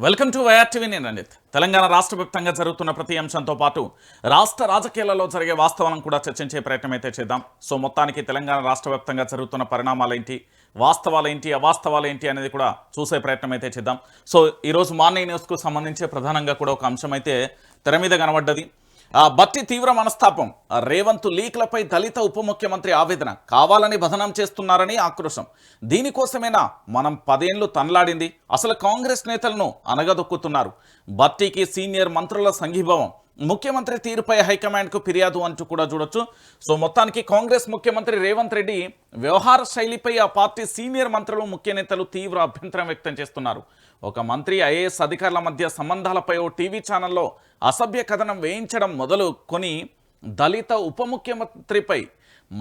Welcome to YRTV. నేను రంజిత్. తెలంగాణ రాష్ట్ర వ్యాప్తంగా జరుగుతున్న ప్రతి అంశంతో పాటు రాష్ట్ర రాజకీయాలలో జరిగే వాస్తవాలను కూడా చర్చించే ప్రయత్నం అయితే చేద్దాం. సో మొత్తానికి తెలంగాణ రాష్ట్ర వ్యాప్తంగా జరుగుతున్న పరిణామాలేంటి, వాస్తవాలేంటి, అవాస్తవాలేంటి అనేది కూడా చూసే ప్రయత్నం అయితే చేద్దాం. సో ఈరోజు మార్నింగ్ న్యూస్కు సంబంధించి ప్రధానంగా కూడా ఒక అంశం అయితే తెర మీద కనబడ్డది. బట్టి తీవ్ర మనస్తాపం, రేవంత్ లీక్లపై దళిత ఉప ముఖ్యమంత్రి ఆవేదన, కావాలని బదనాం చేస్తున్నారని ఆక్రోశం. దీనికోసమేనా మనం 10 ఏళ్లు తనలాడింది? అసలు కాంగ్రెస్ నేతలను అనగదొక్కుతున్నారు. బట్టికి సీనియర్ మంత్రుల సంఘీభావం, ముఖ్యమంత్రి తీరుపై హైకమాండ్కు ఫిర్యాదు అంటూ కూడా చూడొచ్చు. సో మొత్తానికి కాంగ్రెస్ ముఖ్యమంత్రి రేవంత్ రెడ్డి వ్యవహార శైలిపై ఆ పార్టీ సీనియర్ మంత్రులు, ముఖ్య నేతలు తీవ్ర అభ్యంతరం వ్యక్తం చేస్తున్నారు. ఒక మంత్రి ఐఏఎస్ అధికారుల మధ్య సంబంధాలపై ఓ టీవీ ఛానల్లో అసభ్య కథనం వేయించడం మొదలుకొని దళిత ఉప ముఖ్యమంత్రిపై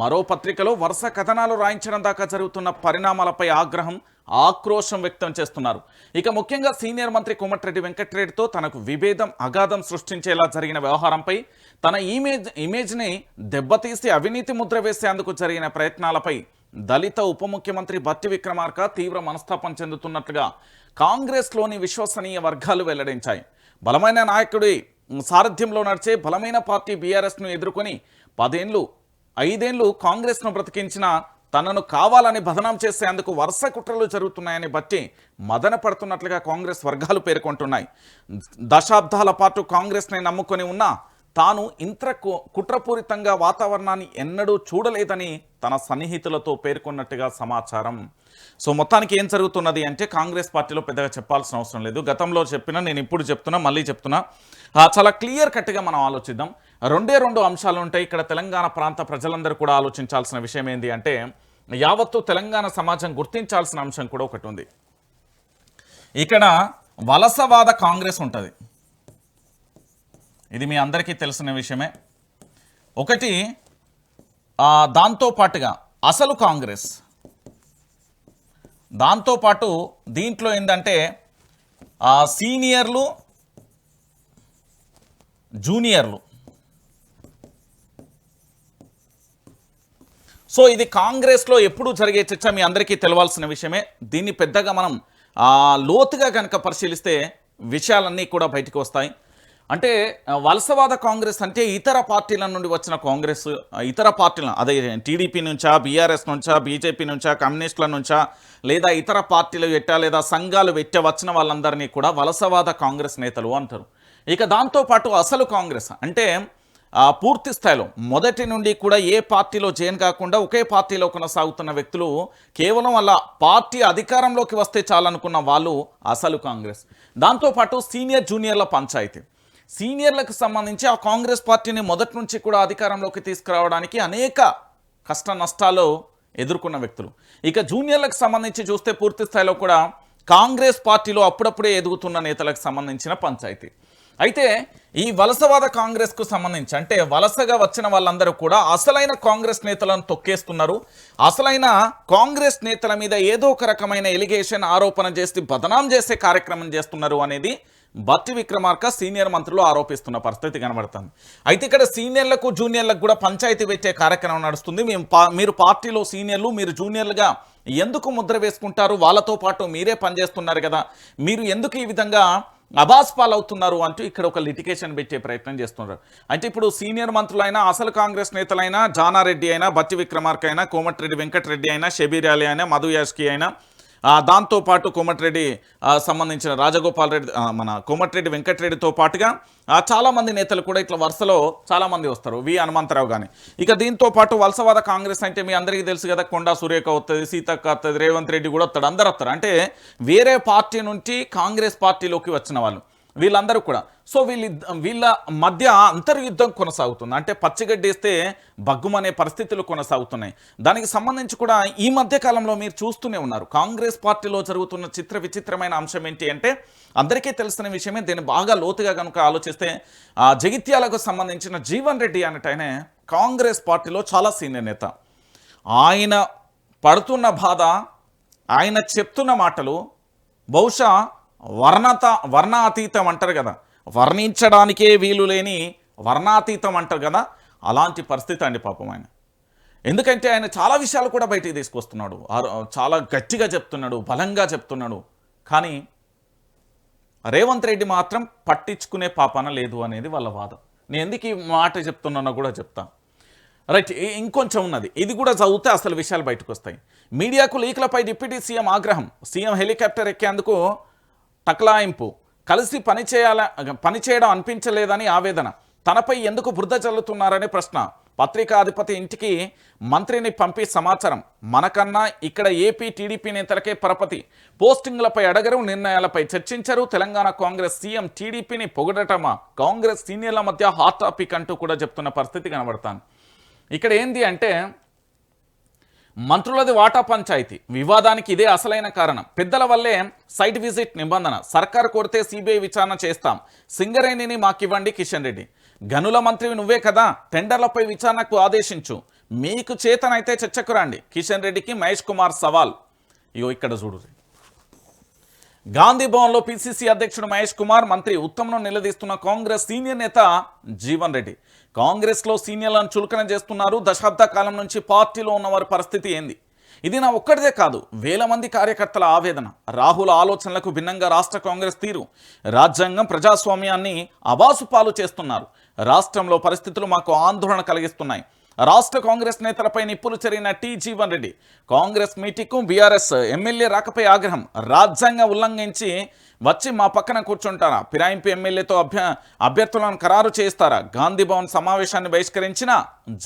మరో పత్రికలో వరుస కథనాలు రాయించడం దాకా జరుగుతున్న పరిణామాలపై ఆగ్రహం, ఆక్రోశం వ్యక్తం చేస్తున్నారు. ఇక ముఖ్యంగా సీనియర్ మంత్రి కోమటిరెడ్డి వెంకటరెడ్డితో తనకు విభేదం, అగాధం సృష్టించేలా జరిగిన వ్యవహారంపై, తన ఇమేజ్ని దెబ్బతీసి అవినీతి ముద్ర వేసేందుకు జరిగిన ప్రయత్నాలపై దళిత ఉప ముఖ్యమంత్రి బట్టి విక్రమార్క తీవ్ర మనస్తాపం చెందుతున్నట్లుగా కాంగ్రెస్లోని విశ్వసనీయ వర్గాలు వెల్లడించాయి. బలమైన నాయకుడి సారథ్యంలో నడిచే బలమైన పార్టీ బీఆర్ఎస్ను ఎదుర్కొని 5 ఏళ్లు కాంగ్రెస్ను బ్రతికించిన తనను కావాలని బదనాం చేసేందుకు వరుస కుట్రలు జరుగుతున్నాయని బట్టి మదన పడుతున్నట్లుగా కాంగ్రెస్ వర్గాలు పేర్కొంటున్నాయి. దశాబ్దాల పాటు కాంగ్రెస్ని నమ్ముకొని ఉన్న తాను ఇంత కుట్రపూరితంగా వాతావరణాన్ని ఎన్నడూ చూడలేదని తన సన్నిహితులతో పేర్కొన్నట్టుగా సమాచారం. సో మొత్తానికి ఏం జరుగుతున్నది అంటే, కాంగ్రెస్ పార్టీలో పెద్దగా చెప్పాల్సిన అవసరం లేదు. గతంలో చెప్పినా, నేను ఇప్పుడు చెప్తున్నా, మళ్ళీ చెప్తున్నా, చాలా క్లియర్ కట్గా మనం ఆలోచిద్దాం. రెండు అంశాలు ఉంటాయి ఇక్కడ. తెలంగాణ ప్రాంత ప్రజలందరూ కూడా ఆలోచించాల్సిన విషయం ఏంటి అంటే, యావత్తు తెలంగాణ సమాజం గుర్తించాల్సిన అంశం కూడా ఒకటి ఉంది. ఇక్కడ వలసవాద కాంగ్రెస్ ఉంటుంది, ఇది మీ అందరికీ తెలిసిన విషయమే. ఒకటి దాంతోపాటుగా అసలు కాంగ్రెస్, దాంతోపాటు దీంట్లో ఏంటంటే సీనియర్లు, జూనియర్లు. సో ఇది కాంగ్రెస్లో ఎప్పుడు జరిగే చర్చ, మీ అందరికీ తెలవాల్సిన విషయమే. దీన్ని పెద్దగా మనం లోతుగా కనుక పరిశీలిస్తే విషయాలన్నీ కూడా బయటకు వస్తాయి. అంటే వలసవాద కాంగ్రెస్ అంటే ఇతర పార్టీల నుండి వచ్చిన కాంగ్రెస్, ఇతర పార్టీల, అదే టీడీపీ నుంచా, బీఆర్ఎస్ నుంచా, బీజేపీ నుంచా, కమ్యూనిస్టుల నుంచా, లేదా ఇతర పార్టీలు పెట్టా, లేదా సంఘాలు వచ్చిన వాళ్ళందరినీ కూడా వలసవాద కాంగ్రెస్ నేతలు అంటారు. ఇక దాంతోపాటు అసలు కాంగ్రెస్ అంటే పూర్తి స్థాయిలో మొదటి నుండి కూడా ఏ పార్టీలో జాయిన్ కాకుండా ఒకే పార్టీలో కొనసాగుతున్న వ్యక్తులు, కేవలం అలా పార్టీ అధికారంలోకి వస్తే చాలనుకున్న వాళ్ళు అసలు కాంగ్రెస్. దాంతోపాటు సీనియర్ జూనియర్ల పంచాయతీ. సీనియర్లకు సంబంధించి ఆ కాంగ్రెస్ పార్టీని మొదటి నుంచి కూడా అధికారంలోకి తీసుకురావడానికి అనేక కష్ట నష్టాలు ఎదుర్కొన్న వ్యక్తులు. ఇక జూనియర్లకు సంబంధించి చూస్తే పూర్తి స్థాయిలో కూడా కాంగ్రెస్ పార్టీలో అప్పుడప్పుడే ఎదుగుతున్న నేతలకు సంబంధించిన పంచాయతీ. అయితే ఈ వలసవాద కాంగ్రెస్కు సంబంధించి అంటే వలసగా వచ్చిన వాళ్ళందరూ కూడా అసలైన కాంగ్రెస్ నేతలను తొక్కేస్తున్నారు. అసలైన కాంగ్రెస్ నేతల మీద ఏదో ఒక రకమైన ఎలిగేషన్, ఆరోపణ చేసి బదనాం చేసే కార్యక్రమం చేస్తున్నారు అనేది బట్టి విక్రమార్క సీనియర్ మంత్రులు ఆరోపిస్తున్న పరిస్థితి కనబడుతుంది. అయితే ఇక్కడ సీనియర్లకు, జూనియర్లకు కూడా పంచాయతీ పెట్టే కార్యక్రమం నడుస్తుంది. మీరు పార్టీలో సీనియర్లు, మీరు జూనియర్లుగా ఎందుకు ముద్ర వేసుకుంటారు? వాళ్ళతో పాటు మీరే పనిచేస్తున్నారు కదా, మీరు ఎందుకు ఈ విధంగా అబాస్పాలవుతున్నారు అంటూ ఇక్కడ ఒక లిటిగేషన్ పెట్టే ప్రయత్నం చేస్తున్నారు. అంటే ఇప్పుడు సీనియర్ మంత్రులైనా, అసలు కాంగ్రెస్ నేతలైనా, జానారెడ్డి అయినా, బట్టి విక్రమార్క అయినా, కోమటిరెడ్డి వెంకటరెడ్డి అయినా, షబీర్ అలీ అయినా, మధు యాష్కి అయినా, దాంతోపాటు కోమటిరెడ్డి సంబంధించిన రాజగోపాల్ రెడ్డి, మన కోమటిరెడ్డి వెంకటరెడ్డితో పాటుగా చాలామంది నేతలు కూడా ఇట్లా వరుసలో చాలామంది వస్తారు. వి హనుమంతరావు కానీ. ఇక దీంతో పాటు వలసవాద కాంగ్రెస్ అంటే మీ అందరికీ తెలుసు కదా, కొండా సురేఖ వస్తుంది, సీతక్క వస్తుంది, రేవంత్ రెడ్డి కూడా వస్తాడు, అందరు వస్తారు. అంటే వేరే పార్టీ నుంచి కాంగ్రెస్ పార్టీలోకి వచ్చిన వాళ్ళు వీళ్ళందరూ కూడా. సో వీళ్ళ మధ్య అంతర్యుద్ధం కొనసాగుతుంది. అంటే పచ్చిగడ్డేస్తే బగ్గుమనే పరిస్థితులు కొనసాగుతున్నాయి. దానికి సంబంధించి కూడా ఈ మధ్య కాలంలో మీరు చూస్తూనే ఉన్నారు. కాంగ్రెస్ పార్టీలో జరుగుతున్న విచిత్రమైన అంశం ఏంటి అంటే, అందరికీ తెలిసిన విషయమే. దీన్ని బాగా లోతుగా కనుక ఆలోచిస్తే జగిత్యాలకు సంబంధించిన జీవన్ రెడ్డి అనేటైనే కాంగ్రెస్ పార్టీలో చాలా సీనియర్ నేత. ఆయన పడుతున్న బాధ, ఆయన చెప్తున్న మాటలు బహుశా వర్ణాతీతం అంటారు కదా, వర్ణించడానికే వీలు లేని వర్ణాతీతం అంటారు కదా, అలాంటి పరిస్థితి అండి పాపం ఆయన. ఎందుకంటే ఆయన చాలా విషయాలు కూడా బయటికి తీసుకొస్తున్నాడు, చాలా గట్టిగా చెప్తున్నాడు, బలంగా చెప్తున్నాడు. కానీ రేవంత్ రెడ్డి మాత్రం పట్టించుకునే పాపన లేదు అనేది వాళ్ళ వాదం. నేను ఎందుకు ఈ మాట చెప్తున్నానో కూడా చెప్తా. రైట్, ఇంకొంచెం ఉన్నది, ఇది కూడా చదివితే అసలు విషయాలు బయటకు వస్తాయి. మీడియాకు లీకులపై డిప్యూటీ సీఎం ఆగ్రహం, సీఎం హెలికాప్టర్ ఎక్కేందుకు టక్లాయింపు, కలిసి పనిచేయడం అనిపించలేదని ఆవేదన, తనపై ఎందుకు బురద చల్లుతున్నారనే ప్రశ్న, పత్రికాధిపతి ఇంటికి మంత్రిని పంపి సమాచారం, మనకన్నా ఇక్కడ ఏపీ టీడీపీ నేతలకే పరపతి, పోస్టింగ్లపై అడగరు, నిర్ణయాలపై చర్చించరు, తెలంగాణ కాంగ్రెస్ సీఎం టీడీపీని పొగడటమా, కాంగ్రెస్ సీనియర్ల మధ్య హాట్ టాపిక్ అంటూ కూడా చెప్తున్న పరిస్థితి కనబడతాను. ఇక్కడ ఏంది అంటే మంత్రులది వాటా పంచాయతీ, వివాదానికి ఇదే అసలైన కారణం, పెద్దల వల్లే సైట్ విజిట్ నిబంధన, సర్కార్ కోరితే సిబిఐ విచారణ చేస్తాం, సింగరేణిని మాకివ్వండి కిషన్ రెడ్డి, గనుల మంత్రివి నువ్వే కదా, టెండర్లపై విచారణకు ఆదేశించు, మీకు చేతనైతే చర్చకు రండి, కిషన్ రెడ్డికి మహేష్ కుమార్ సవాల్. ఇగో ఇక్కడ చూడు, గాంధీ భవన్లో పిసిసి అధ్యక్షుడు మహేష్ కుమార్, మంత్రి ఉత్తమ్ను నిలదీస్తున్న కాంగ్రెస్ సీనియర్ నేత జీవన్ రెడ్డి. కాంగ్రెస్లో సీనియర్లను చులకన చేస్తున్నారు, దశాబ్ద కాలం నుంచి పార్టీలో ఉన్నవారి పరిస్థితి ఏంది? ఇది నా ఒక్కడిదే కాదు, వేల మంది కార్యకర్తల ఆవేదన. రాహుల్ ఆలోచనలకు భిన్నంగా రాష్ట్ర కాంగ్రెస్ తీరు, రాజ్యాంగం ప్రజాస్వామ్యాన్ని అబాసుపాలు చేస్తున్నారు, రాష్ట్రంలో పరిస్థితులు మాకు ఆందోళన కలిగిస్తున్నాయి. రాష్ట్ర కాంగ్రెస్ నేతలపై నిప్పులు చెరిగిన టి జీవన్ రెడ్డి, కాంగ్రెస్ మీటింగ్కు బీఆర్ఎస్ ఎమ్మెల్యే రాకపై ఆగ్రహం, రాజ్యాంగ ఉల్లంఘించి వచ్చి మా పక్కన కూర్చుంటారా, ఫిరాయింపు ఎమ్మెల్యేతో అభ్యర్థులను ఖరారు చేస్తారా, గాంధీ భవన్ సమావేశాన్ని బహిష్కరించిన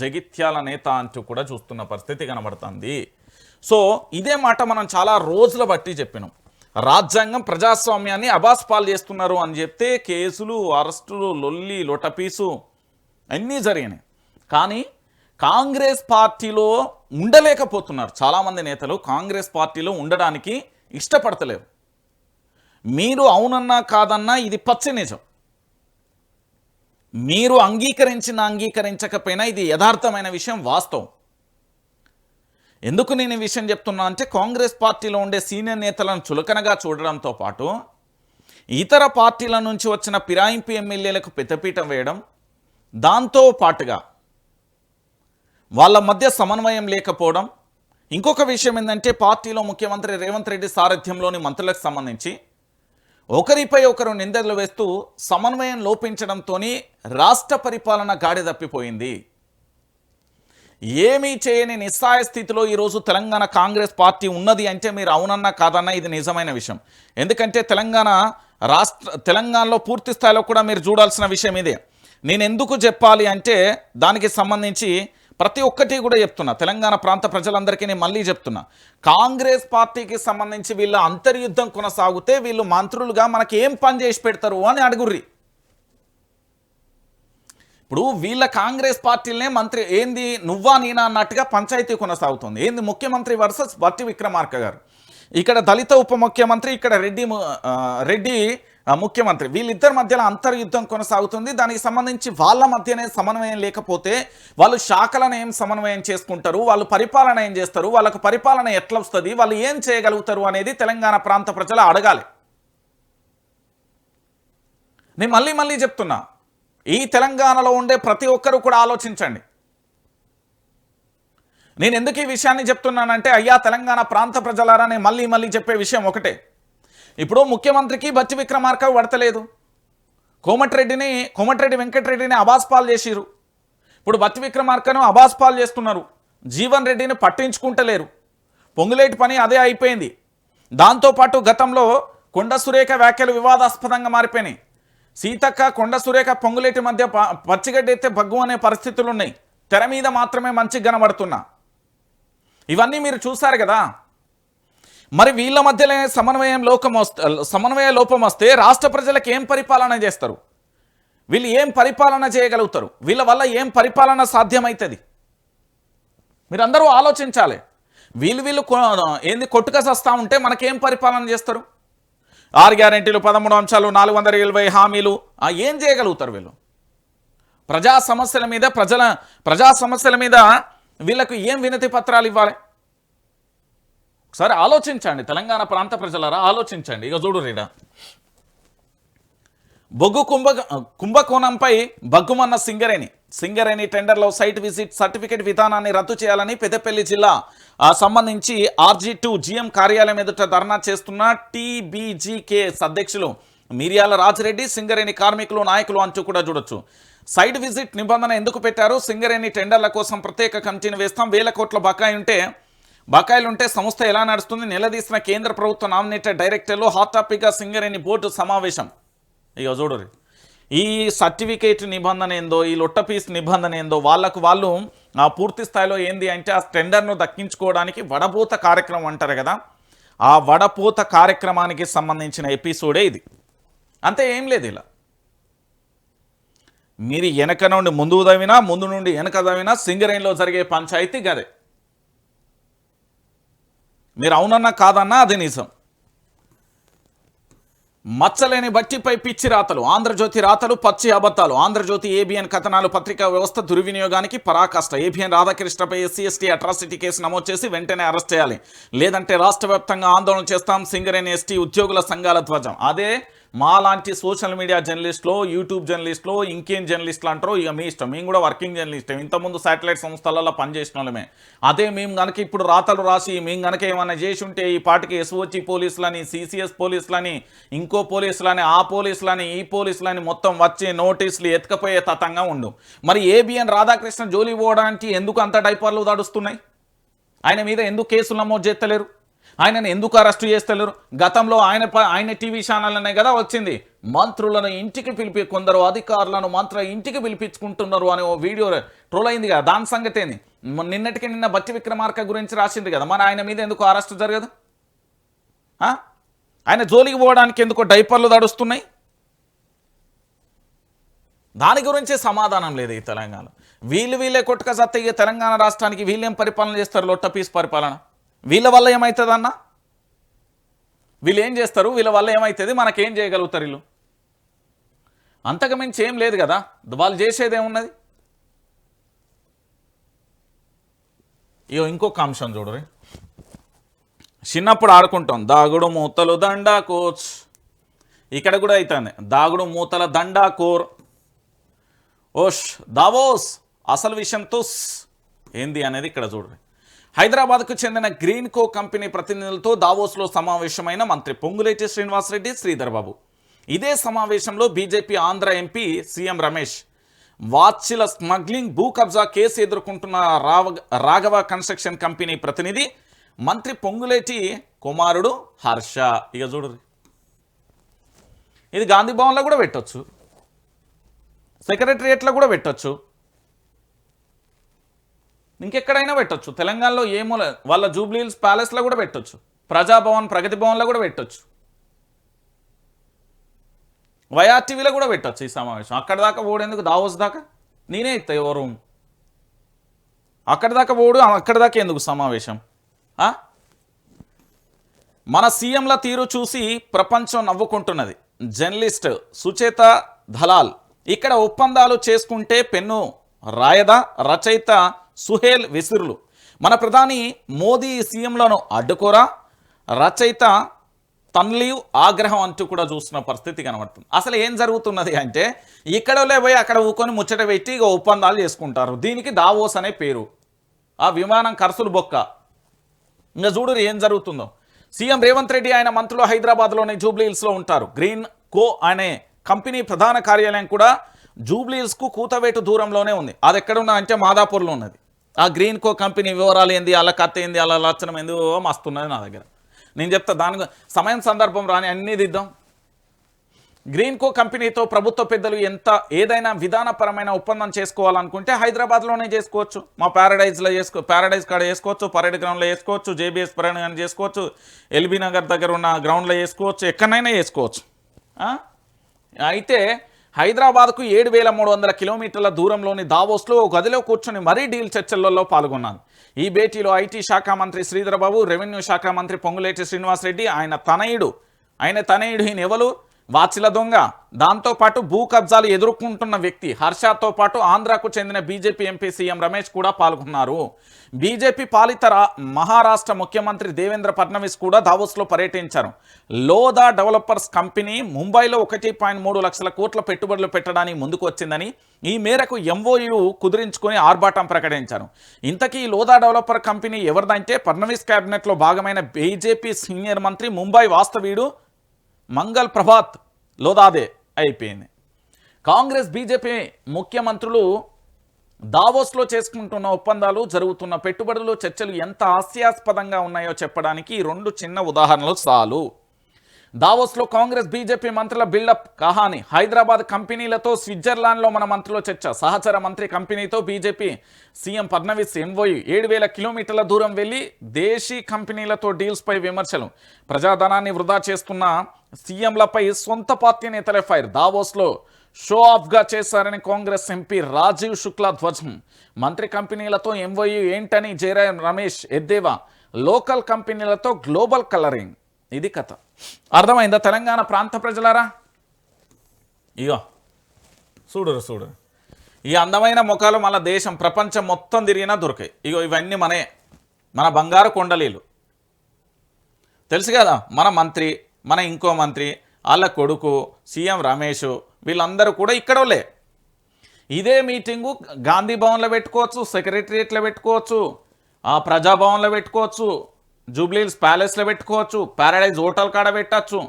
జగిత్యాల నేత అంటూ కూడా చూస్తున్న పరిస్థితి కనబడుతుంది. సో ఇదే మాట మనం చాలా రోజుల బట్టి చెప్పినాం, రాజ్యాంగం ప్రజాస్వామ్యాన్ని అబాస్పాలు చేస్తున్నారు అని చెప్తే కేసులు, అరెస్టులు, లొల్లి లొటపీసు అన్నీ జరిగినాయి. కానీ కాంగ్రెస్ పార్టీలో ఉండలేకపోతున్నారు చాలామంది నేతలు, కాంగ్రెస్ పార్టీలో ఉండడానికి ఇష్టపడతలేరు. మీరు అవునన్నా కాదన్నా ఇది పచ్చి నిజం, మీరు అంగీకరించకపోయినా ఇది యథార్థమైన విషయం, వాస్తవం. ఎందుకు నేను ఈ విషయం చెప్తున్నా అంటే కాంగ్రెస్ పార్టీలో ఉండే సీనియర్ నేతలను చులకనగా చూడడంతో పాటు ఇతర పార్టీల నుంచి వచ్చిన ఫిరాయింపు ఎమ్మెల్యేలకు పెద్దపీఠం వేయడం, దాంతో పాటుగా వాళ్ళ మధ్య సమన్వయం లేకపోవడం. ఇంకొక విషయం ఏంటంటే పార్టీలో ముఖ్యమంత్రి రేవంత్ రెడ్డి సారథ్యంలోని మంత్రులకు సంబంధించి ఒకరిపై ఒకరు నిందలు వేస్తూ సమన్వయం లోపించడంతో రాష్ట్ర పరిపాలన గాడి తప్పిపోయింది. ఏమీ చేయని నిస్సాయ స్థితిలో ఈరోజు తెలంగాణ కాంగ్రెస్ పార్టీ ఉన్నది అంటే మీరు అవునన్నా కాదన్నా ఇది నిజమైన విషయం. ఎందుకంటే తెలంగాణలో పూర్తి స్థాయిలో కూడా మీరు చూడాల్సిన విషయం ఇదే. నేను ఎందుకు చెప్పాలి అంటే దానికి సంబంధించి ప్రతి ఒక్కటి కూడా చెప్తున్నా, తెలంగాణ ప్రాంత ప్రజలందరికీ నేను మళ్ళీ చెప్తున్నా, కాంగ్రెస్ పార్టీకి సంబంధించి వీళ్ళ అంతర్యుద్ధం కొనసాగితే వీళ్ళు మంత్రులుగా మనకి ఏం పని చేసి పెడతారు అని అడుగుర్రి. ఇప్పుడు వీళ్ళ కాంగ్రెస్ పార్టీలనే మంత్రి ఏంది నువ్వా నేనా అన్నట్టుగా పంచాయతీ కొనసాగుతుంది. ఏంది ముఖ్యమంత్రి వర్సెస్ బట్టి విక్రమార్క గారు, ఇక్కడ దళిత ఉప ముఖ్యమంత్రి, ఇక్కడ రెడ్డి ముఖ్యమంత్రి, వీళ్ళిద్దరి మధ్యలో అంతర్యుద్ధం కొనసాగుతుంది. దానికి సంబంధించి వాళ్ళ మధ్యనే సమన్వయం లేకపోతే వాళ్ళు శాఖలను ఏం సమన్వయం చేసుకుంటారు, వాళ్ళు పరిపాలన ఏం చేస్తారు, వాళ్ళకు పరిపాలన ఎట్లా వస్తుంది, వాళ్ళు ఏం చేయగలుగుతారు అనేది తెలంగాణ ప్రాంత ప్రజలు అడగాలి. నేను మళ్ళీ చెప్తున్నా, ఈ తెలంగాణలో ఉండే ప్రతి ఒక్కరూ కూడా ఆలోచించండి. నేను ఎందుకు ఈ విషయాన్ని చెప్తున్నానంటే అయ్యా తెలంగాణ ప్రాంత ప్రజలారా, నేను మళ్ళీ చెప్పే విషయం ఒకటే. ఇప్పుడు ముఖ్యమంత్రికి బట్టి విక్రమార్క పడతలేదు, కోమటిరెడ్డి వెంకటరెడ్డిని అబాస్పాలు చేసిరు, ఇప్పుడు బట్టి విక్రమార్కను అబాస్పాలు చేస్తున్నారు, జీవన్ రెడ్డిని పట్టించుకుంటలేరు, పొంగులేటి పని అదే అయిపోయింది. దాంతోపాటు గతంలో కొండ సురేఖ వ్యాఖ్యలు వివాదాస్పదంగా మారిపోయినాయి. సీతక్క, కొండ సురేఖ, పొంగులేటి మధ్య పచ్చిగడ్డి అయితే బగ్గు అనే పరిస్థితులు ఉన్నాయి, తెర మీద మాత్రమే మంచిగా కనబడుతున్నా. ఇవన్నీ మీరు చూసారు కదా. మరి వీళ్ళ మధ్యలో సమన్వయ లోపం వస్తే రాష్ట్ర ప్రజలకు ఏం పరిపాలన చేస్తారు, వీళ్ళు ఏం పరిపాలన చేయగలుగుతారు, వీళ్ళ వల్ల ఏం పరిపాలన సాధ్యమవుతుంది? మీరందరూ ఆలోచించాలి. వీళ్ళు ఏంది కొట్టుక సస్తా ఉంటే మనకేం పరిపాలన చేస్తారు? 6 గ్యారెంటీలు, 13 అంశాలు, 420 హామీలు, ఏం చేయగలుగుతారు వీళ్ళు? ప్రజా సమస్యల మీద వీళ్ళకు ఏం వినతి పత్రాలు ఇవ్వాలి? ఒకసారి ఆలోచించండి తెలంగాణ ప్రాంత ప్రజలారా, ఆలోచించండి. ఇక చూడు రీడా, బొగ్గు కుంభకోణంపై బగ్గుమన్న సింగరేణి టెండర్లో సైట్ విజిట్ సర్టిఫికేట్ విధానాన్ని రద్దు చేయాలని పెద్దపల్లి జిల్లా సంబంధించి RG2 GM కార్యాలయం ఎదుట ధర్నా చేస్తున్న TBGKS అధ్యక్షులు మిర్యాల రాజిరెడ్డి సింగరేణి కార్మికులు నాయకులు అంటూ కూడా చూడొచ్చు. సైడ్ విజిట్ నిబంధన ఎందుకు పెట్టారు? సింగరేణి టెండర్ల కోసం ప్రత్యేక కమిటీని వేస్తాం, 1000 కోట్ల బకాయిలుంటే సంస్థ ఎలా నడుస్తుంది, నిలదీసిన కేంద్ర ప్రభుత్వ నామినేటెడ్ డైరెక్టర్లు. హాట్ టాపిక్గా సింగరేణి బోర్డు సమావేశం. ఇక చూడరు, ఈ సర్టిఫికేట్ నిబంధన ఏందో, ఈ లొట్టపీస్ నిబంధన ఏందో, వాళ్ళు పూర్తి స్థాయిలో ఏంది అంటే ఆ టెండర్ను దక్కించుకోవడానికి వడపోత కార్యక్రమం అంటారు కదా, ఆ వడపోత కార్యక్రమానికి సంబంధించిన ఎపిసోడే ఇది. అంతే, ఏం లేదు. ఇలా మీరు వెనక నుండి ముందు దవినా, ముందు నుండి వెనక దవినా సింగరేణిలో జరిగే పంచాయతీ గదే. మీరు అవునన్నా కాదన్నా అది నిజం. మచ్చలేని బట్టిపై పిచ్చి రాతలు, ఆంధ్రజ్యోతి రాతలు పచ్చి అబద్ధాలు. ఆంధ్రజ్యోతి ఏబిఎన్ కథనాలు పత్రికా వ్యవస్థ దుర్వినియోగానికి పరాకాష్ట. ఏబిఎన్ రాధాకృష్ణపై ఎస్సీ అట్రాసిటీ కేసు నమోదు చేసి వెంటనే అరెస్ట్ చేయాలి, లేదంటే రాష్ట్ర వ్యాప్తంగా ఆందోళన చేస్తాం. సింగరేణి ఎస్టీ ఉద్యోగుల సంఘాల ధ్వజం. అదే మాలాంటి సోషల్ మీడియా జర్నలిస్టులు, యూట్యూబ్ జర్నలిస్టులు, ఇంకేం జర్నలిస్టులు అంటారో ఇక మీ ఇష్టం. మేము కూడా వర్కింగ్ జర్నలిస్టే, ఇంతకుముందు శాటిలైట్ సంస్థలలో పనిచేసిన వాళ్ళమే. అదే మేము కనుక ఇప్పుడు రాతలు రాసి మేము కనుక ఏమైనా చేసి ఉంటే ఈ పాటికి ఎస్ఓచి పోలీసులని, సిసిఎస్ పోలీసులని, ఇంకో పోలీసులని, ఆ పోలీసులని, ఈ పోలీసులని మొత్తం వచ్చి నోటీసులు ఎత్తుకపోయే తతంగా ఉండు. మరి ఏబిఎన్ రాధాకృష్ణ జోలి పోవడానికి ఎందుకు అంత డైపర్లు దాడుస్తున్నాయి? ఆయన మీద ఎందుకు కేసులు నమోదు చేస్తలేరు? ఆయనను ఎందుకు అరెస్టు చేస్తలేరు? గతంలో ఆయన టీవీ ఛానల్లోనే కదా వచ్చింది, మంత్రులను ఇంటికి కొందరు అధికారులను ఇంటికి పిలిపించుకుంటున్నారు అని ఓ వీడియో ట్రోల్ అయింది కదా. దాని సంగతి ఏంది? నిన్నటికి నిన్న బట్టి విక్రమార్క గురించి రాసింది కదా, మరి ఆయన మీద ఎందుకు అరెస్టు జరగదు? ఆయన జోలికి పోవడానికి ఎందుకు డైపర్లు దడుస్తున్నాయి? దాని గురించే సమాధానం లేదు ఈ తెలంగాణ. వీళ్ళే కొట్టుక సత్త ఇక తెలంగాణ రాష్ట్రానికి వీళ్ళేం పరిపాలన చేస్తారు? లొట్టపీస్ పరిపాలన. వీళ్ళ వల్ల ఏమవుతుంది అన్న? వీళ్ళు ఏం చేస్తారు? వీళ్ళ వల్ల ఏమవుతుంది? మనకేం చేయగలుగుతారు వీళ్ళు? అంతకు మించి ఏం లేదు కదా, వాళ్ళు చేసేది ఏమున్నది? ఇంకొక అంశం చూడరు, చిన్నప్పుడు ఆడుకుంటాం దాగుడు మూతలు దండా కోచ్. ఇక్కడ కూడా అవుతుంది దాగుడు మూతల దండా కోర్. ఓష్ దావోస్ అసలు విషయం తుస్ ఏంది అనేది ఇక్కడ చూడరు. హైదరాబాద్కు చెందిన గ్రీన్ కో కంపెనీ ప్రతినిధులతో దావోస్లో సమావేశమైన మంత్రి పొంగులేటి శ్రీనివాసరెడ్డి, శ్రీధర్ బాబు. ఇదే సమావేశంలో BJP Andhra MP CM Ramesh, వాచ్ల స్మగ్లింగ్, భూ కబ్జా కేసు ఎదుర్కొంటున్న రాఘవ కన్స్ట్రక్షన్ కంపెనీ ప్రతినిధి మంత్రి పొంగులేటి కుమారుడు హర్ష. ఇక చూడరు, ఇది గాంధీ భవన్లో కూడా పెట్టొచ్చు, సెక్రటరియట్లో కూడా పెట్టొచ్చు, ఇంకెక్కడైనా పెట్టొచ్చు. తెలంగాణలో ఏమో వాళ్ళ జూబ్లీహిల్స్ ప్యాలెస్లో కూడా పెట్టొచ్చు, ప్రజాభవన్, ప్రగతి భవన్లో కూడా పెట్టొచ్చు, వైఆర్టీవీలో కూడా పెట్టొచ్చు ఈ సమావేశం. అక్కడ దాకా ఓడేందుకు? దావోస్ దాకా నేనే ఇస్తా ఎవరు, అక్కడ దాకా ఓడు, అక్కడ దాకా ఎందుకు సమావేశం? మన సీఎంల తీరు చూసి ప్రపంచం నవ్వుకుంటున్నది. జర్నలిస్ట్ సుచేత దలాల్. ఇక్కడ ఒప్పందాలు చేసుకుంటే పెన్ను రాయదా? రచయిత సుహేల్ విసిరులు. మన ప్రధాని మోదీ సీఎంలను అడ్డుకోరా? రచయిత తన్లీవ్ ఆగ్రహం అంటూ కూడా చూస్తున్న పరిస్థితి కనబడుతుంది. అసలు ఏం జరుగుతున్నది అంటే ఇక్కడలే పోయి అక్కడ ఊకొని ముచ్చట పెట్టి ఇక ఒప్పందాలు చేసుకుంటారు. దీనికి దావోస్ అనే పేరు. ఆ విమానం ఖర్చులు బొక్క. ఇంకా చూడు ఏం జరుగుతుందో. సీఎం రేవంత్ రెడ్డి ఆయన మంత్రులు హైదరాబాద్లోని జూబ్లీహిల్స్లో ఉంటారు. గ్రీన్ కో అనే కంపెనీ ప్రధాన కార్యాలయం కూడా జూబ్లీహిల్స్కు కూతవేటు దూరంలోనే ఉంది. అది ఎక్కడ ఉన్నదంటే మాదాపూర్లో ఉన్నది. ఆ గ్రీన్ కో కంపెనీ వివరాలు ఏంది, అలా కథ ఏంది, అలా లక్షణం ఏంది మస్తున్నది నా దగ్గర. నేను చెప్తా, దాని సమయం సందర్భం రాని అన్నీ దిద్దాం. గ్రీన్ కో కంపెనీతో ప్రభుత్వ పెద్దలు ఏదైనా విధానపరమైన ఒప్పందం చేసుకోవాలనుకుంటే హైదరాబాద్లోనే చేసుకోవచ్చు. మా ప్యారడైజ్ కాడ చేసుకోవచ్చు, పరేడ్ గ్రౌండ్లో చేసుకోవచ్చు, జేబీఎస్ పరేడ్ గ్రౌండ్ చేసుకోవచ్చు, ఎల్బీ నగర్ దగ్గర ఉన్న గ్రౌండ్లో చేసుకోవచ్చు, ఎక్కడైనా చేసుకోవచ్చు. అయితే హైదరాబాద్కు 7,300 కిలోమీటర్ల దూరంలోని దావోస్లో గదిలో కూర్చొని మరీ డీల్ చర్చలలో పాల్గొన్నాను. ఈ భేటీలో ఐటీ శాఖ మంత్రి శ్రీధర్ బాబు, రెవెన్యూ శాఖ మంత్రి పొంగులేటి శ్రీనివాసరెడ్డి, ఆయన తనయుడు ఈయన ఎవరు? వాచిల దొంగ. దాంతోపాటు భూ కబ్జాలు ఎదుర్కొంటున్న వ్యక్తి హర్షతో పాటు ఆంధ్రాకు చెందిన బీజేపీ ఎంపీ సీఎం రమేష్ కూడా పాల్గొన్నారు. బీజేపీ పాలిత మహారాష్ట్ర ముఖ్యమంత్రి దేవేంద్ర ఫడ్నవీస్ కూడా దావోస్లో పర్యటించారు. లోదా డెవలపర్స్ కంపెనీ ముంబైలో 1.3 లక్షల కోట్ల పెట్టుబడులు పెట్టడానికి ముందుకు వచ్చిందని, ఈ మేరకు ఎంఓయూ కుదిరించుకొని ఆర్భాటం ప్రకటించారు. ఇంతకీ లోదా డెవలపర్ కంపెనీ ఎవరిదంటే ఫడ్నవీస్ క్యాబినెట్లో భాగమైన బీజేపీ సీనియర్ మంత్రి, ముంబై వాస్తవీయుడు మంగళ్ ప్రభాత్ లోదాదే అయిపోయింది. కాంగ్రెస్ బీజేపీ ముఖ్యమంత్రులు దావోస్లో చేసుకుంటున్న ఒప్పందాలు, జరుగుతున్న పెట్టుబడులు, చర్చలు ఎంత హాస్యాస్పదంగా ఉన్నాయో చెప్పడానికి ఈ 2 చిన్న ఉదాహరణలు చాలు. దావోస్లో కాంగ్రెస్ బీజేపీ మంత్రుల బిల్డప్ కహాని. హైదరాబాద్ కంపెనీలతో స్విట్జర్లాండ్లో మన మంత్రుల చర్చ. సహచర మంత్రి కంపెనీతో బీజేపీ సీఎం ఫడ్నవీస్ ఎన్వోయు. 7,000 కిలోమీటర్ల దూరం వెళ్లి దేశీ కంపెనీలతో డీల్స్పై విమర్శలు. ప్రజాధనాన్ని వృధా చేస్తున్న సీఎంలపై సొంత పార్టీ నేతలే ఫైర్. దావోస్లో షో ఆఫ్గా చేశారని కాంగ్రెస్ ఎంపీ రాజీవ్ శుక్లా ధ్వజం. మంత్రి కంపెనీలతో ఎంఓయూ ఏంటని జయరాం రమేష్ ఎద్దేవా. లోకల్ కంపెనీలతో గ్లోబల్ కలరింగ్. ఇది కథ. అర్థమైందా తెలంగాణ ప్రాంత ప్రజలారా? ఇగో చూడు ఈ అందమైన ముఖాలు మన దేశం ప్రపంచం మొత్తం తిరిగినా దొరికాయి. ఇగో ఇవన్నీ మన బంగారు కొండలీలు. తెలుసు కదా, మన మంత్రి, మన ఇంకో మంత్రి, వాళ్ళ కొడుకు సీఎం రమేష్, వీళ్ళందరూ కూడా ఇక్కడోలే. ఇదే మీటింగు గాంధీ భవన్లో పెట్టుకోవచ్చు, సెక్రటరియట్లో పెట్టుకోవచ్చు, ప్రజాభవన్లో పెట్టుకోవచ్చు, జూబ్లీహిల్స్ ప్యాలెస్లో పెట్టుకోవచ్చు, ప్యారడైజ్ హోటల్ కాడ పెట్టచ్చు,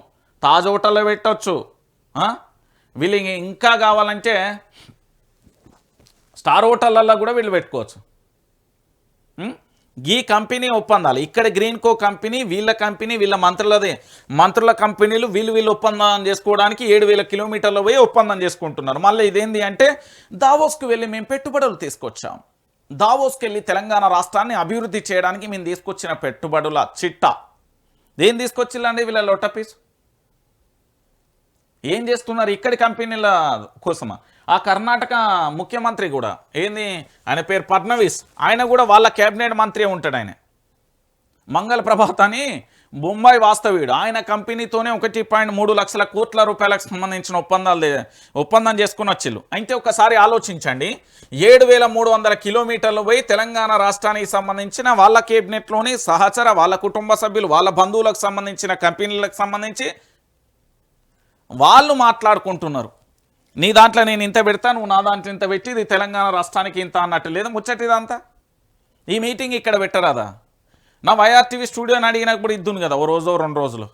తాజ్ హోటల్లో పెట్టచ్చు. వీళ్ళు ఇంకా కావాలంటే స్టార్ హోటళ్ళల్లో కూడా వీళ్ళు పెట్టుకోవచ్చు. ఈ కంపెనీ ఒప్పందాలు ఇక్కడ గ్రీన్కో కంపెనీ, వీళ్ళ మంత్రుల కంపెనీలు వీళ్ళు ఒప్పందం చేసుకోవడానికి 7,000 కిలోమీటర్ల పోయి ఒప్పందం చేసుకుంటున్నారు. మళ్ళీ ఇదేంది అంటే దావోస్కి వెళ్ళి మేము పెట్టుబడులు తీసుకొచ్చాం. దావోస్కి వెళ్ళి తెలంగాణ రాష్ట్రాన్ని అభివృద్ధి చేయడానికి మేము తీసుకొచ్చిన పెట్టుబడుల చిట్టా. ఏం తీసుకొచ్చిల్లండి వీళ్ళ లొట్టపీస్? ఏం చేస్తున్నారు ఇక్కడి కంపెనీల కోసమా? ఆ కర్ణాటక ముఖ్యమంత్రి కూడా ఏంది, ఆయన పేరు ఫడ్నవీస్, ఆయన కూడా వాళ్ళ క్యాబినెట్ మంత్రి ఉంటాడు. ఆయన మంగళ ప్రభాత్ అని బొంబాయి వాస్తవ్యుడు. ఆయన కంపెనీతోనే 1.3 లక్షల కోట్ల రూపాయలకు సంబంధించిన ఒప్పందం చేసుకుని వచ్చిళ్ళు. అయితే ఒకసారి ఆలోచించండి, 7,300 కిలోమీటర్లు పోయి తెలంగాణ రాష్ట్రానికి సంబంధించిన వాళ్ళ కేబినెట్లోని సహచర, వాళ్ళ కుటుంబ సభ్యులు, వాళ్ళ బంధువులకు సంబంధించిన కంపెనీలకు సంబంధించి వాళ్ళు మాట్లాడుకుంటున్నారు. నీ దాంట్లో నేను ఇంత పెడతా, నువ్వు నా దాంట్లో ఇంత పెట్టి, ఇది తెలంగాణ రాష్ట్రానికి ఇంత అన్నట్టు లేదు ముచ్చటిదంతా. ఈ మీటింగ్ ఇక్కడ పెట్టరాదా? నా వైఆర్టీవీ స్టూడియోని అడిగినప్పుడు ఇద్దును కదా, ఓ రోజు 2 రోజులు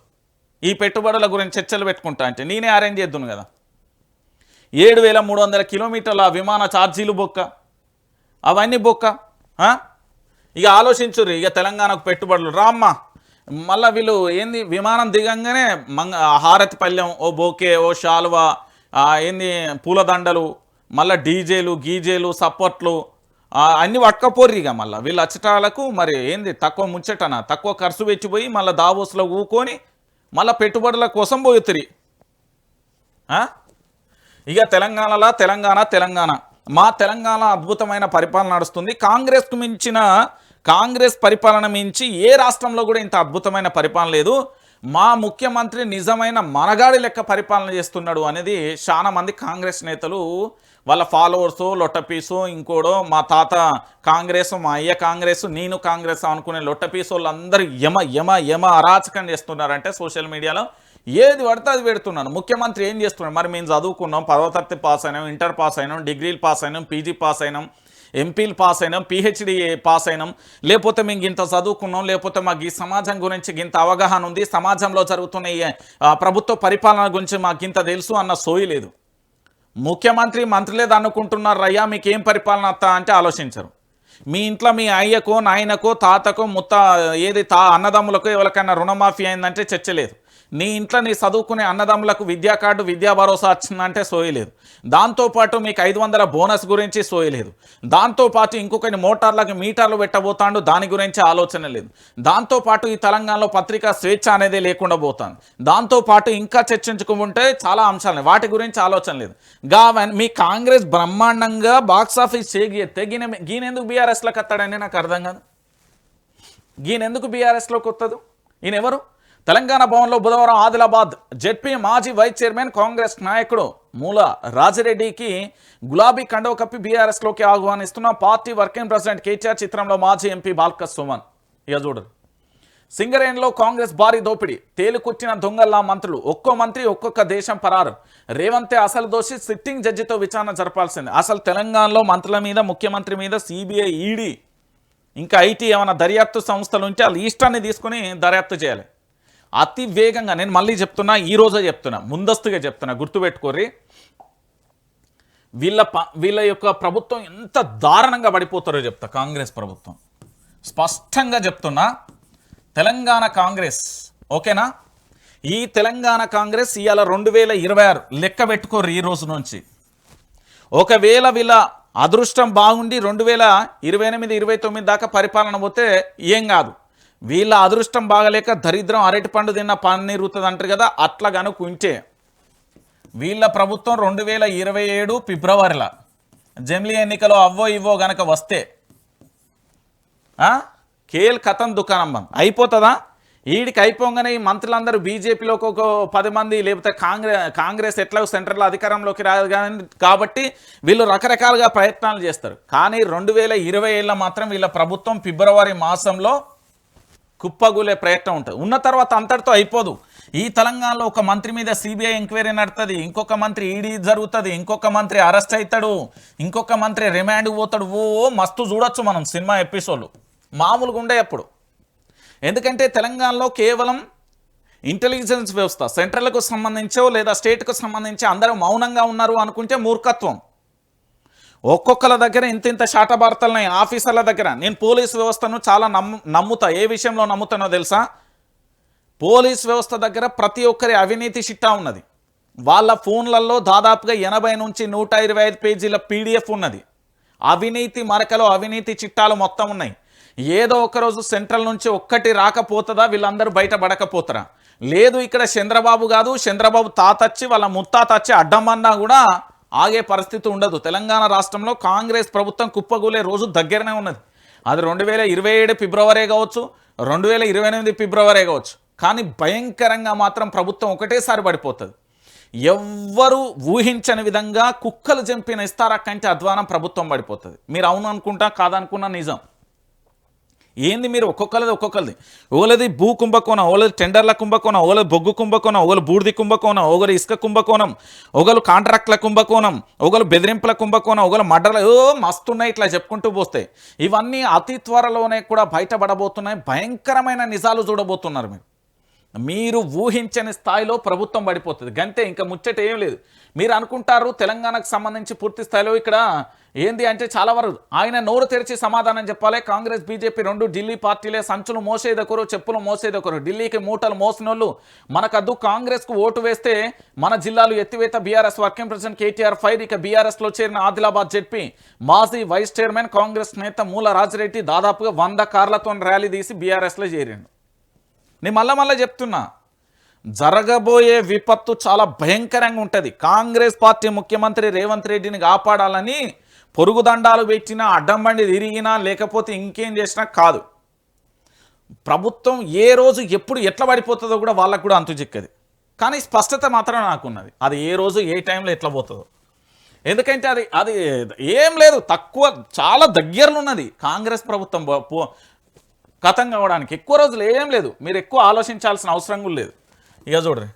ఈ పెట్టుబడుల గురించి చర్చలు పెట్టుకుంటా అంటే నేనే అరేంజ్ చేద్దును కదా. 7,300 కిలోమీటర్ల విమాన ఛార్జీలు బొక్క, అవన్నీ బొక్క. ఇక ఆలోచించుర్రు, ఇక తెలంగాణకు పెట్టుబడులు రామ్మ. మళ్ళీ వీళ్ళు ఏంది, విమానం దిగంగానే హారతి పల్లెం, ఓ బోకే, ఓ శాలువా, ఏంది పూలదండలు, మళ్ళీ డీజేలు గీజేలు సపోర్ట్లు అన్నీ పట్టుకపోర్రు. ఇక మళ్ళీ వీళ్ళు అచ్చటాలకు మరి ఏంది తక్కువ ముచ్చటన, తక్కువ ఖర్చు పెట్టిపోయి మళ్ళీ దావోస్లో ఊకొని మళ్ళీ పెట్టుబడుల కోసం పోతురి. ఇక తెలంగాణ మా తెలంగాణ అద్భుతమైన పరిపాలన నడుస్తుంది. కాంగ్రెస్ పరిపాలన మించి ఏ రాష్ట్రంలో కూడా ఇంత అద్భుతమైన పరిపాలన లేదు. మా ముఖ్యమంత్రి నిజమైన మనగాడి లెక్క పరిపాలన చేస్తున్నాడు అనేది చాలా మంది కాంగ్రెస్ నేతలు వాళ్ళ ఫాలోవర్సు, లొట్టపీసు, ఇంకోడో మా తాత కాంగ్రెస్, మా అయ్య కాంగ్రెస్, నేను కాంగ్రెస్ అనుకునే లొట్టపీసు వాళ్ళందరూ యమ అరాచకం చేస్తున్నారంటే సోషల్ మీడియాలో ఏది పడితే అది పెడుతున్నాను. ముఖ్యమంత్రి ఏం చేస్తున్నాడు? మరి మేము చదువుకున్నాం, 10వ తరగతి పాస్ అయినాం, ఇంటర్ పాస్ అయినాం, డిగ్రీలు పాస్ అయినాం, పీజీ పాస్ అయినాం, ఎంపీలు పాస్ అయినాం, పిహెచ్డి పాస్ అయినాం, లేకపోతే మేము ఇంత చదువుకున్నాం, లేకపోతే మాకు ఈ సమాజం గురించి ఇంత అవగాహన ఉంది, సమాజంలో జరుగుతున్న ప్రభుత్వ పరిపాలన గురించి మాకు ఇంత తెలుసు అన్న సోయి లేదు. ముఖ్యమంత్రి మంత్రులేదు అనుకుంటున్నారు, అయ్యా మీకేం పరిపాలన అత్తా అంటే ఆలోచించరు. మీ ఇంట్లో మీ అయ్యకో, నాయనకో, తాతకో, అన్నదమ్ములకు ఎవరికైనా రుణమాఫీ అయిందంటే చర్చ లేదు. నీ ఇంట్లో నీ చదువుకునే అన్నదమ్ములకు విద్యా కార్డు, విద్యా భరోసా వచ్చిందంటే సోయలేదు. దాంతోపాటు మీకు 500 బోనస్ గురించి సోయలేదు. దాంతోపాటు ఇంకొకరి మోటార్లకు మీటర్లు పెట్టబోతాడు, దాని గురించి ఆలోచన లేదు. దాంతోపాటు ఈ తెలంగాణలో పత్రికా స్వేచ్ఛ అనేది లేకుండా పోతాను. దాంతోపాటు ఇంకా చర్చించుకుంటే చాలా అంశాలు, వాటి గురించి ఆలోచన లేదు. మీ కాంగ్రెస్ బ్రహ్మాండంగా బాక్సాఫీస్ షేక్ చేస్తే గీనెందుకు బీఆర్ఎస్లోకి వస్తాడని నాకు అర్థం కాదు. గీనెందుకు బీఆర్ఎస్లోకి వస్తుంది? ఈయన ఎవరు? తెలంగాణ భవన్లో బుధవారం ఆదిలాబాద్ జెడ్పీ మాజీ వైస్ చైర్మన్ కాంగ్రెస్ నాయకుడు మూల రాజిరెడ్డికి గులాబీ కండవ కప్పి బీఆర్ఎస్లోకి ఆహ్వానిస్తున్న పార్టీ వర్కింగ్ ప్రెసిడెంట్ కేటీఆర్ చిత్రంలో మాజీ ఎంపీ బాల్క సుమన్. ఇక చూడరు, సింగరేణిలో కాంగ్రెస్ భారీ దోపిడీ, తేలుకొచ్చిన దొంగల్లా మంత్రులు, ఒక్కో మంత్రి ఒక్కొక్క దేశం పరారు. రేవంతే అసలు దోషి, సిట్టింగ్ జడ్జితో విచారణ జరపాల్సింది. అసలు తెలంగాణలో మంత్రుల మీద, ముఖ్యమంత్రి మీద సిబిఐ, ఈడీ, ఇంకా ఐటీ ఏమైనా దర్యాప్తు సంస్థలు ఉంటే వాళ్ళ ఇష్టాన్ని తీసుకుని దర్యాప్తు చేయాలి. అతి వేగంగా, నేను మళ్ళీ చెప్తున్నా, ఈ రోజే చెప్తున్నా, ముందస్తుగా చెప్తున్నా, గుర్తుపెట్టుకోర్రి, వీళ్ళ యొక్క ప్రభుత్వం ఎంత దారుణంగా పడిపోతారో చెప్తా. కాంగ్రెస్ ప్రభుత్వం స్పష్టంగా చెప్తున్నా, తెలంగాణ కాంగ్రెస్ ఓకేనా, ఈ తెలంగాణ కాంగ్రెస్ ఇవాళ 2026 లెక్క పెట్టుకోరు ఈ రోజు నుంచి. ఒకవేళ వీళ్ళ అదృష్టం బాగుండి 2028-29 దాకా పరిపాలన పోతే ఏం కాదు. వీళ్ళ అదృష్టం బాగలేక దరిద్రం అరటి పండు తిన్న పన్నీరుతుంది అంటారు కదా, అట్లా కనుకుంటే వీళ్ళ ప్రభుత్వం 2027 ఫిబ్రవరిలో జమిలీ ఎన్నికలో అవ్వో ఇవ్వో గనక వస్తే కేల్ కథం దుకాణం అయిపోతుందా? ఈడికి అయిపోగానే ఈ మంత్రులందరూ బీజేపీలోకి ఒక 10 మంది, లేకపోతే కాంగ్రెస్ ఎట్లా సెంట్రల్ అధికారంలోకి రాదు కాబట్టి వీళ్ళు రకరకాలుగా ప్రయత్నాలు చేస్తారు. కానీ 2027లో మాత్రం వీళ్ళ ప్రభుత్వం ఫిబ్రవరి మాసంలో కుప్పగూలే ప్రయత్నం ఉంటుంది. ఉన్న తర్వాత అంతటితో అయిపోదు. ఈ తెలంగాణలో ఒక మంత్రి మీద సిబిఐ ఎంక్వైరీ నడుతుంది, ఇంకొక మంత్రి ఈడీ జరుగుతుంది, ఇంకొక మంత్రి అరెస్ట్ అవుతాడు, ఇంకొక మంత్రి రిమాండ్ పోతాడు. మస్తు చూడొచ్చు మనం సినిమా ఎపిసోడ్లు, మామూలుగా ఉండే అప్పుడు. ఎందుకంటే తెలంగాణలో కేవలం ఇంటెలిజెన్స్ వ్యవస్థ సెంట్రల్కు సంబంధించో లేదా స్టేట్కు సంబంధించి అందరూ మౌనంగా ఉన్నారు అనుకుంటే మూర్ఖత్వం. ఒక్కొక్కల దగ్గర ఇంత శాటభారతలున్నాయి ఆఫీసర్ల దగ్గర. నేను పోలీస్ వ్యవస్థను చాలా నమ్ముతా. ఏ విషయంలో నమ్ముతానో తెలుసా? పోలీస్ వ్యవస్థ దగ్గర ప్రతి ఒక్కరి అవినీతి చిట్టా ఉన్నది. వాళ్ళ ఫోన్లలో దాదాపుగా 80 నుంచి 125 పేజీల పీడిఎఫ్ ఉన్నది. అవినీతి మరకలో అవినీతి చిట్టాలు మొత్తం ఉన్నాయి. ఏదో ఒకరోజు సెంట్రల్ నుంచి ఒక్కటి రాకపోతుందా? వీళ్ళందరూ బయటపడకపోతారా? లేదు, ఇక్కడ చంద్రబాబు కాదు, చంద్రబాబు తాతచ్చి వాళ్ళ ముత్తాతచ్చి అడ్డమన్నా కూడా ఆగే పరిస్థితి ఉండదు. తెలంగాణ రాష్ట్రంలో కాంగ్రెస్ ప్రభుత్వం కుప్పగూలే రోజు దగ్గరనే ఉన్నది. అది 2027 ఫిబ్రవరి కావచ్చు, 2028 ఫిబ్రవరి కావచ్చు. కానీ భయంకరంగా మాత్రం ప్రభుత్వం ఒకటేసారి పడిపోతుంది. ఎవ్వరూ ఊహించని విధంగా కుక్కలు చంపిన ఇస్తారా కంటే అధ్వానం ప్రభుత్వం పడిపోతుంది. మీరు అవును అనుకుంటా కాదనుకున్నా నిజం. ఏంది మీరు ఒక్కొక్కరిది ఓలది భూ కుంభకోణం, ఓలది టెండర్ల కుంభకోణం, ఓలది బొగ్గు కుంభకోణం, ఒకరు బూడిది కుంభకోణం, ఒకరు ఇసుక కుంభకోణం, ఒకరు కాంట్రాక్ట్ల కుంభకోణం, ఒకరు బెదిరింపుల కుంభకోణం, ఒకరు మర్డర్ల మస్తున్నాయి. ఇట్లా చెప్పుకుంటూ పోస్తే ఇవన్నీ అతి త్వరలోనే కూడా బయటపడబోతున్నాయి. భయంకరమైన నిజాలు చూడబోతున్నారు. మీరు ఊహించని స్థాయిలో ప్రభుత్వం పడిపోతుంది. గంతే, ఇంకా ముచ్చట ఏం లేదు. మీరు అనుకుంటారు తెలంగాణకు సంబంధించి పూర్తి స్థాయిలో ఇక్కడ ఏంది అంటే చాలా వరకు ఆయన నోరు తెరిచి సమాధానం చెప్పాలి. కాంగ్రెస్ బీజేపీ రెండు ఢిల్లీ పార్టీలే, సంచులు మోసేదొకరు, చెప్పులు మోసేదొకరు. ఢిల్లీకి మూటలు మోసినోళ్ళు మనకద్దు. కాంగ్రెస్కు ఓటు వేస్తే మన జిల్లాలు ఎత్తివేత. BRS working president KTR fire. ఇక బీఆర్ఎస్లో చేరిన ఆదిలాబాద్ జెడ్పీ మాజీ వైస్ చైర్మన్ కాంగ్రెస్ నేత మూల రాజిరెడ్డి దాదాపుగా 100 కార్లతో ర్యాలీ తీసి బీఆర్ఎస్లో చేరిండు. నేను మళ్ళా చెప్తున్నా, జరగబోయే విపత్తు చాలా భయంకరంగా ఉంటుంది. కాంగ్రెస్ పార్టీ ముఖ్యమంత్రి రేవంత్ రెడ్డిని కాపాడాలని పొరుగుదండాలు పెట్టినా, అడ్డంబండి తిరిగినా, లేకపోతే ఇంకేం చేసినా కాదు. ప్రభుత్వం ఏ రోజు ఎప్పుడు ఎట్లా పడిపోతుందో కూడా వాళ్ళకు కూడా అంతు చిక్కది. కానీ స్పష్టత మాత్రం నాకున్నది, అది ఏ రోజు ఏ టైంలో ఎట్లా పోతుందో. ఎందుకంటే అది ఏం లేదు, తక్కువ చాలా దగ్గరలో ఉన్నది కాంగ్రెస్ ప్రభుత్వం కథం కావడానికి. ఎక్కువ రోజులు ఏం లేదు, మీరు ఎక్కువ ఆలోచించాల్సిన అవసరం కూడా లేదు. ఇక చూడరు,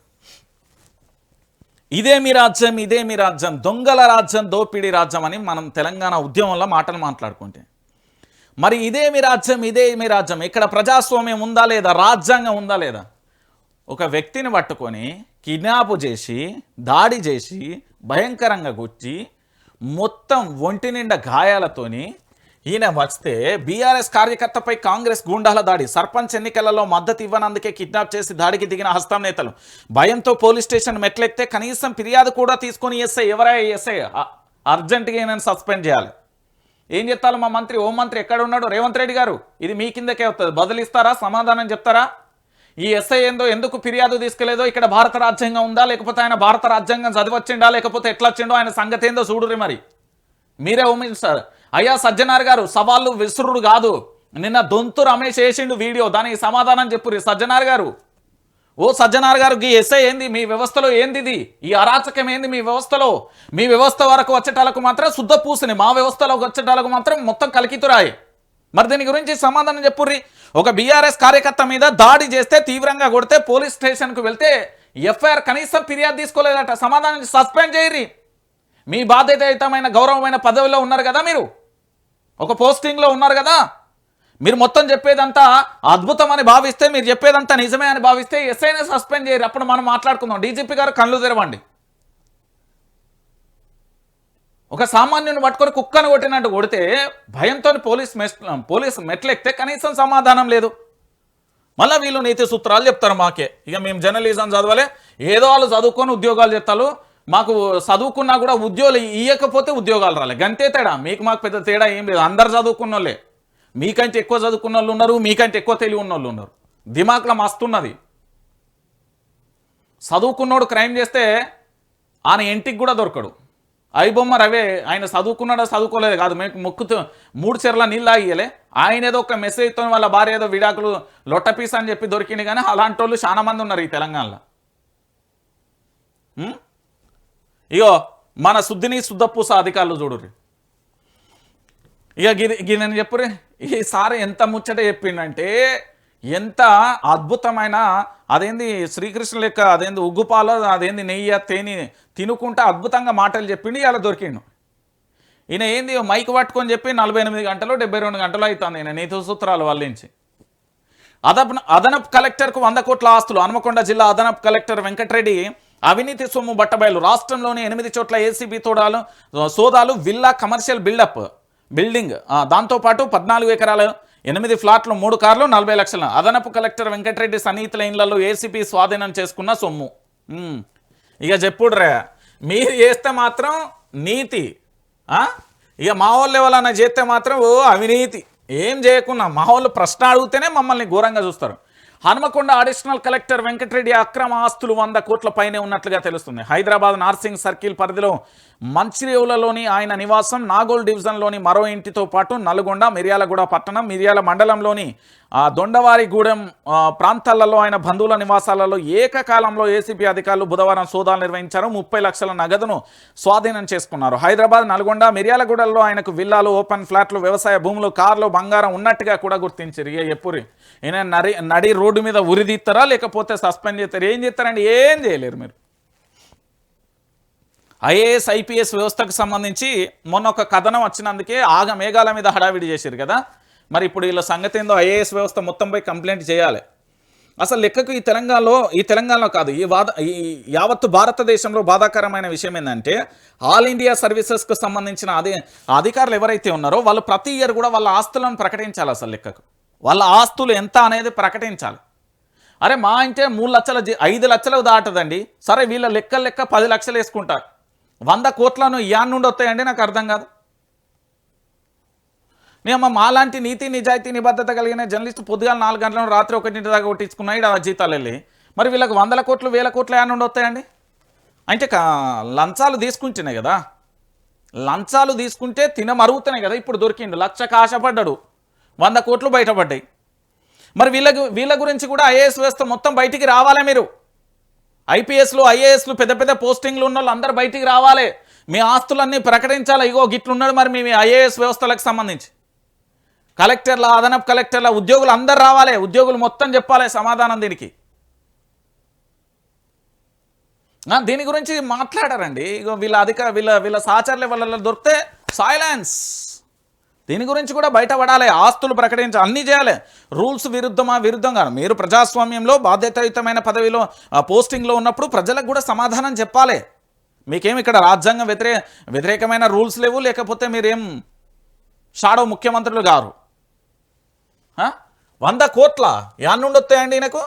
ఇదే మీ రాజ్యం, దొంగల రాజ్యం, దోపిడీ రాజ్యం అని మనం తెలంగాణ ఉద్యమంలో మాటలు మాట్లాడుకుంటే, మరి ఇదే మీ రాజ్యం ఇక్కడ ప్రజాస్వామ్యం ఉందా లేదా, రాజ్యాంగం ఉందా లేదా? ఒక వ్యక్తిని పట్టుకొని కిడ్నాప్ చేసి, దాడి చేసి, భయంకరంగా గుచ్చి, మొత్తం ఒంటి నిండా గాయాలతోని ఈయన వస్తే బీఆర్ఎస్ కార్యకర్తపై కాంగ్రెస్ గూండాల దాడి. సర్పంచ్ ఎన్నికలలో మద్దతు ఇవ్వనందుకే కిడ్నాప్ చేసి దాడికి దిగిన హస్తం నేతలు. భయంతో పోలీస్ స్టేషన్ మెట్లెక్తే కనీసం ఫిర్యాదు కూడా తీసుకొని ఎస్ఐ అర్జెంటుగా ఈయనను సస్పెండ్ చేయాలి. ఏం చెప్తారు మా మంత్రి, హోంమంత్రి ఎక్కడ ఉన్నాడు? రేవంత్ రెడ్డి గారు, ఇది మీ కిందకే వస్తుంది. బదులిస్తారా? సమాధానం చెప్తారా? ఈ ఎస్ఐ ఎందుకు ఫిర్యాదు తీసుకెళ్లేదో, ఇక్కడ భారత రాజ్యాంగం ఉందా, లేకపోతే ఆయన భారత రాజ్యాంగం చదివచ్చిండా, లేకపోతే ఎట్లా వచ్చిండో ఆయన సంగతి ఏందో చూడురి. మరి మీరే ఊహించారు. అయ్యా సజ్జనార్ గారు, సవాళ్ళు విసురుడు కాదు. నిన్న దొంతు రమేష్ వేసిండు వీడియో, దానికి సమాధానం చెప్పురి సజ్జనార్ గారు. ఓ సజ్జనార్ గారు, ఈ ఎస్ఐ ఏంది మీ వ్యవస్థలో? ఏంది ఇది? ఈ అరాచకం ఏంది మీ వ్యవస్థలో? మీ వ్యవస్థ వరకు వచ్చేటాలకు మాత్రం శుద్ధ పూసిని, మా వ్యవస్థలోకి వచ్చేటాలకు మాత్రం మొత్తం కలికితురాయి. మరి దీని గురించి సమాధానం చెప్పుర్రి. ఒక బీఆర్ఎస్ కార్యకర్త మీద దాడి చేస్తే, తీవ్రంగా కొడితే, పోలీస్ స్టేషన్కు వెళ్తే ఎఫ్ఐఆర్ కనీసం ఫిర్యాదు తీసుకోలేదట. సమాధానం సస్పెండ్ చేయరి. మీ బాధ్యతాయుతమైన గౌరవమైన పదవిలో ఉన్నారు కదా, మీరు ఒక పోస్టింగ్లో ఉన్నారు కదా, మీరు మొత్తం చెప్పేదంతా అద్భుతం అని భావిస్తే, మీరు చెప్పేదంతా నిజమే అని భావిస్తే ఎస్ఐనే సస్పెండ్ చేయరు. అప్పుడు మనం మాట్లాడుకుందాం. డీజీపీ గారు కళ్ళు తెరవండి. ఒక సామాన్యుని పట్టుకొని కుక్కను కొట్టినట్టు కొడితే భయంతో పోలీస్ మెట్లు ఎక్కితే కనీసం సమాధానం లేదు. మళ్ళీ వీళ్ళు నీతి సూత్రాలు చెప్తారు మాకే. ఇక మేము జర్నలిజం చదవలే, ఏదో వాళ్ళు చదువుకొని ఉద్యోగాలు చెప్తారు. మాకు చదువుకున్నా కూడా ఉద్యోగాలు ఇవ్వకపోతే ఉద్యోగాలు రాలే. గంతే తేడా. మీకు మాకు పెద్ద తేడా ఏం లేదు. అందరు చదువుకున్న వాళ్ళే. మీకంటే ఎక్కువ చదువుకున్న వాళ్ళు ఉన్నారు, మీకంటే ఎక్కువ తెలివి ఉన్న వాళ్ళు ఉన్నారు. దిమాక్లో మస్తున్నది. చదువుకున్నోడు క్రైమ్ చేస్తే ఆయన ఇంటికి కూడా దొరకడు. ఐబొమ్మ రవే ఆయన చదువుకున్నాడో చదువుకోలేదు కాదు, మేము ముక్కుతూ 3 చెర్ల నీళ్ళు ఆగియలే. ఆయన ఏదో ఒక మెసేజ్తో వాళ్ళ భార్య ఏదో విడాకులు లొట్టపీస్ అని చెప్పి దొరికింది. కానీ అలాంటి వాళ్ళు చాలా మంది ఉన్నారు ఈ తెలంగాణలో. ఇగో మన శుద్ధిని శుద్ధపూస అధికారులు చూడుర్రి. ఇక గిదని చెప్పుర్రి. ఈసారి ఎంత ముచ్చట చెప్పిండంటే, ఎంత అద్భుతమైన అదేంది శ్రీకృష్ణ లెక్క అదేంది ఉగ్గుపాలు అదేంది నెయ్యి తేని తినుకుంటా అద్భుతంగా మాటలు చెప్పిండి. ఇలా దొరికిండు. ఈయన ఏంది మైక్ పట్టుకొని చెప్పి 48 గంటలు 72 గంటలు అవుతుంది ఈయన నీతి సూత్రాలు వల్లించి. అదనపు కలెక్టర్కు 100 కోట్ల ఆస్తులు. హన్మకొండ జిల్లా అదనపు కలెక్టర్ వెంకటరెడ్డి అవినీతి సొమ్ము బట్టబయలు. రాష్ట్రంలోని 8 చోట్ల ఏసీబీ సోదాలు. విల్లా కమర్షియల్ బిల్డింగ్ దాంతోపాటు 14 ఎకరాలు 8 ఫ్లాట్లు 3 కార్లు 40 లక్షలు. అదనపు కలెక్టర్ వెంకటరెడ్డి సన్నిహితుల ఇళ్లలో ఏసీబీ స్వాధీనం చేసుకున్న సొమ్ము. ఇక చెప్పుడురా, మీరు చేస్తే మాత్రం నీతి. ఇక మా వాళ్ళు ఎవరన్నా చేస్తే మాత్రం ఓ అవినీతి. ఏం చేయకున్నా మా వాళ్ళు ప్రశ్న అడిగితేనే మమ్మల్ని ఘోరంగా చూస్తారు. హన్మకొండ అడిషనల్ కలెక్టర్ వెంకటరెడ్డి అక్రమ ఆస్తులు 100 కోట్ల పైనే ఉన్నట్లుగా తెలుస్తుంది. హైదరాబాద్ నార్సింగ్ సర్కిల్ పరిధిలో మంచిర్యాలలోని ఆయన నివాసం, నాగోల్ డివిజన్లోని మరో ఇంటితో పాటు నల్గొండ, మిర్యాలగూడ పట్టణం, మిర్యాల మండలంలోని దొండవారిగూడెం ప్రాంతాలలో ఆయన బంధువుల నివాసాలలో ఏకకాలంలో ఏసీపీ అధికారులు బుధవారం సోదాలు నిర్వహించారు. 30 లక్షల నగదును స్వాధీనం చేసుకున్నారు. హైదరాబాద్, నల్గొండ, మిర్యాలగూడలో ఆయనకు విల్లాలు, ఓపెన్ ఫ్లాట్లు, వ్యవసాయ భూములు, కార్లు, బంగారం ఉన్నట్టుగా కూడా గుర్తించారు. ఇక ఎప్పుడు ఈయన నడి రోడ్డు మీద ఉరిదీస్తారా లేకపోతే సస్పెండ్ చేస్తారు? ఏం చేస్తారండి? ఏం చేయలేరు మీరు. ఐఏఎస్ ఐపీఎస్ వ్యవస్థకు సంబంధించి మొన్న ఒక కథనం వచ్చినందుకే మేఘాల మీద హడావిడి చేశారు కదా. మరి ఇప్పుడు వీళ్ళ సంగతి ఏందో ఐఏఎస్ వ్యవస్థ మొత్తంపై కంప్లైంట్ చేయాలి. అసలు లెక్కకు ఈ తెలంగాణలో కాదు, ఈ యావత్తు భారతదేశంలో బాధాకరమైన విషయం ఏంటంటే, ఆల్ ఇండియా సర్వీసెస్కు సంబంధించిన అధికారులు ఎవరైతే ఉన్నారో వాళ్ళు ప్రతి ఇయర్ కూడా వాళ్ళ ఆస్తులను ప్రకటించాలి. అసలు లెక్కకు వాళ్ళ ఆస్తులు ఎంత అనేది ప్రకటించాలి. అరే మా అంటే 3 లక్షల 5 లక్షలకు దాటదండి. సరే వీళ్ళ లెక్క 10 లక్షలు వేసుకుంటారు. 100 కోట్లను యాన్ నుండి వస్తాయండి? నాకు అర్థం కాదు. నేను మాలాంటి నీతి నిజాయితీ నిబద్ధత కలిగిన జర్నలిస్ట్ పొద్దుగాల 4 గంటలను రాత్రి 1 గంట దాకా కొట్టించుకున్నాయి ఆ జీతాలు వెళ్ళి. మరి వీళ్ళకి 100 కోట్లు 1000 కోట్లు యాన్ నుండి వస్తాయండి? అంటే లంచాలు తీసుకుంటున్నాయి కదా. లంచాలు తీసుకుంటే తినమరుగుతున్నాయి కదా. ఇప్పుడు దొరికిండు, 1,00,000 ఆశపడ్డాడు, 100 కోట్లు బయటపడ్డాయి. మరి వీళ్ళ గురించి కూడా ఐఏఎస్ వ్యవస్థ మొత్తం బయటికి రావాలే. మీరు ఐపీఎస్లు ఐఏఎస్లు పెద్ద పోస్టింగ్లు ఉన్న వాళ్ళు అందరూ బయటికి రావాలి. మీ ఆస్తులన్నీ ప్రకటించాలి. ఇగో గిట్లున్నాడు మరి మీ ఐఏఎస్ వ్యవస్థలకు సంబంధించి. కలెక్టర్ల, అదనపు కలెక్టర్ల ఉద్యోగులు అందరు రావాలి. ఉద్యోగులు మొత్తం చెప్పాలి సమాధానం దీనికి. దీని గురించి మాట్లాడారండి. ఇగో వీళ్ళ సహచరుల వల్ల దొరికితే సైలెన్స్. దీని గురించి కూడా బయటపడాలి. ఆస్తులు ప్రకటించాలి, అన్నీ చేయాలి. రూల్స్ విరుద్ధంగా మీరు ప్రజాస్వామ్యంలో బాధ్యతాయుతమైన పదవిలో పోస్టింగ్లో ఉన్నప్పుడు ప్రజలకు కూడా సమాధానం చెప్పాలి. మీకేం ఇక్కడ రాజ్యాంగం వ్యతిరేకమైన రూల్స్ లేవు, లేకపోతే మీరేం షాడో ముఖ్యమంత్రులు గారు. 100 కోట్ల యాన్ నుండి వస్తాయండి ఈయనకు?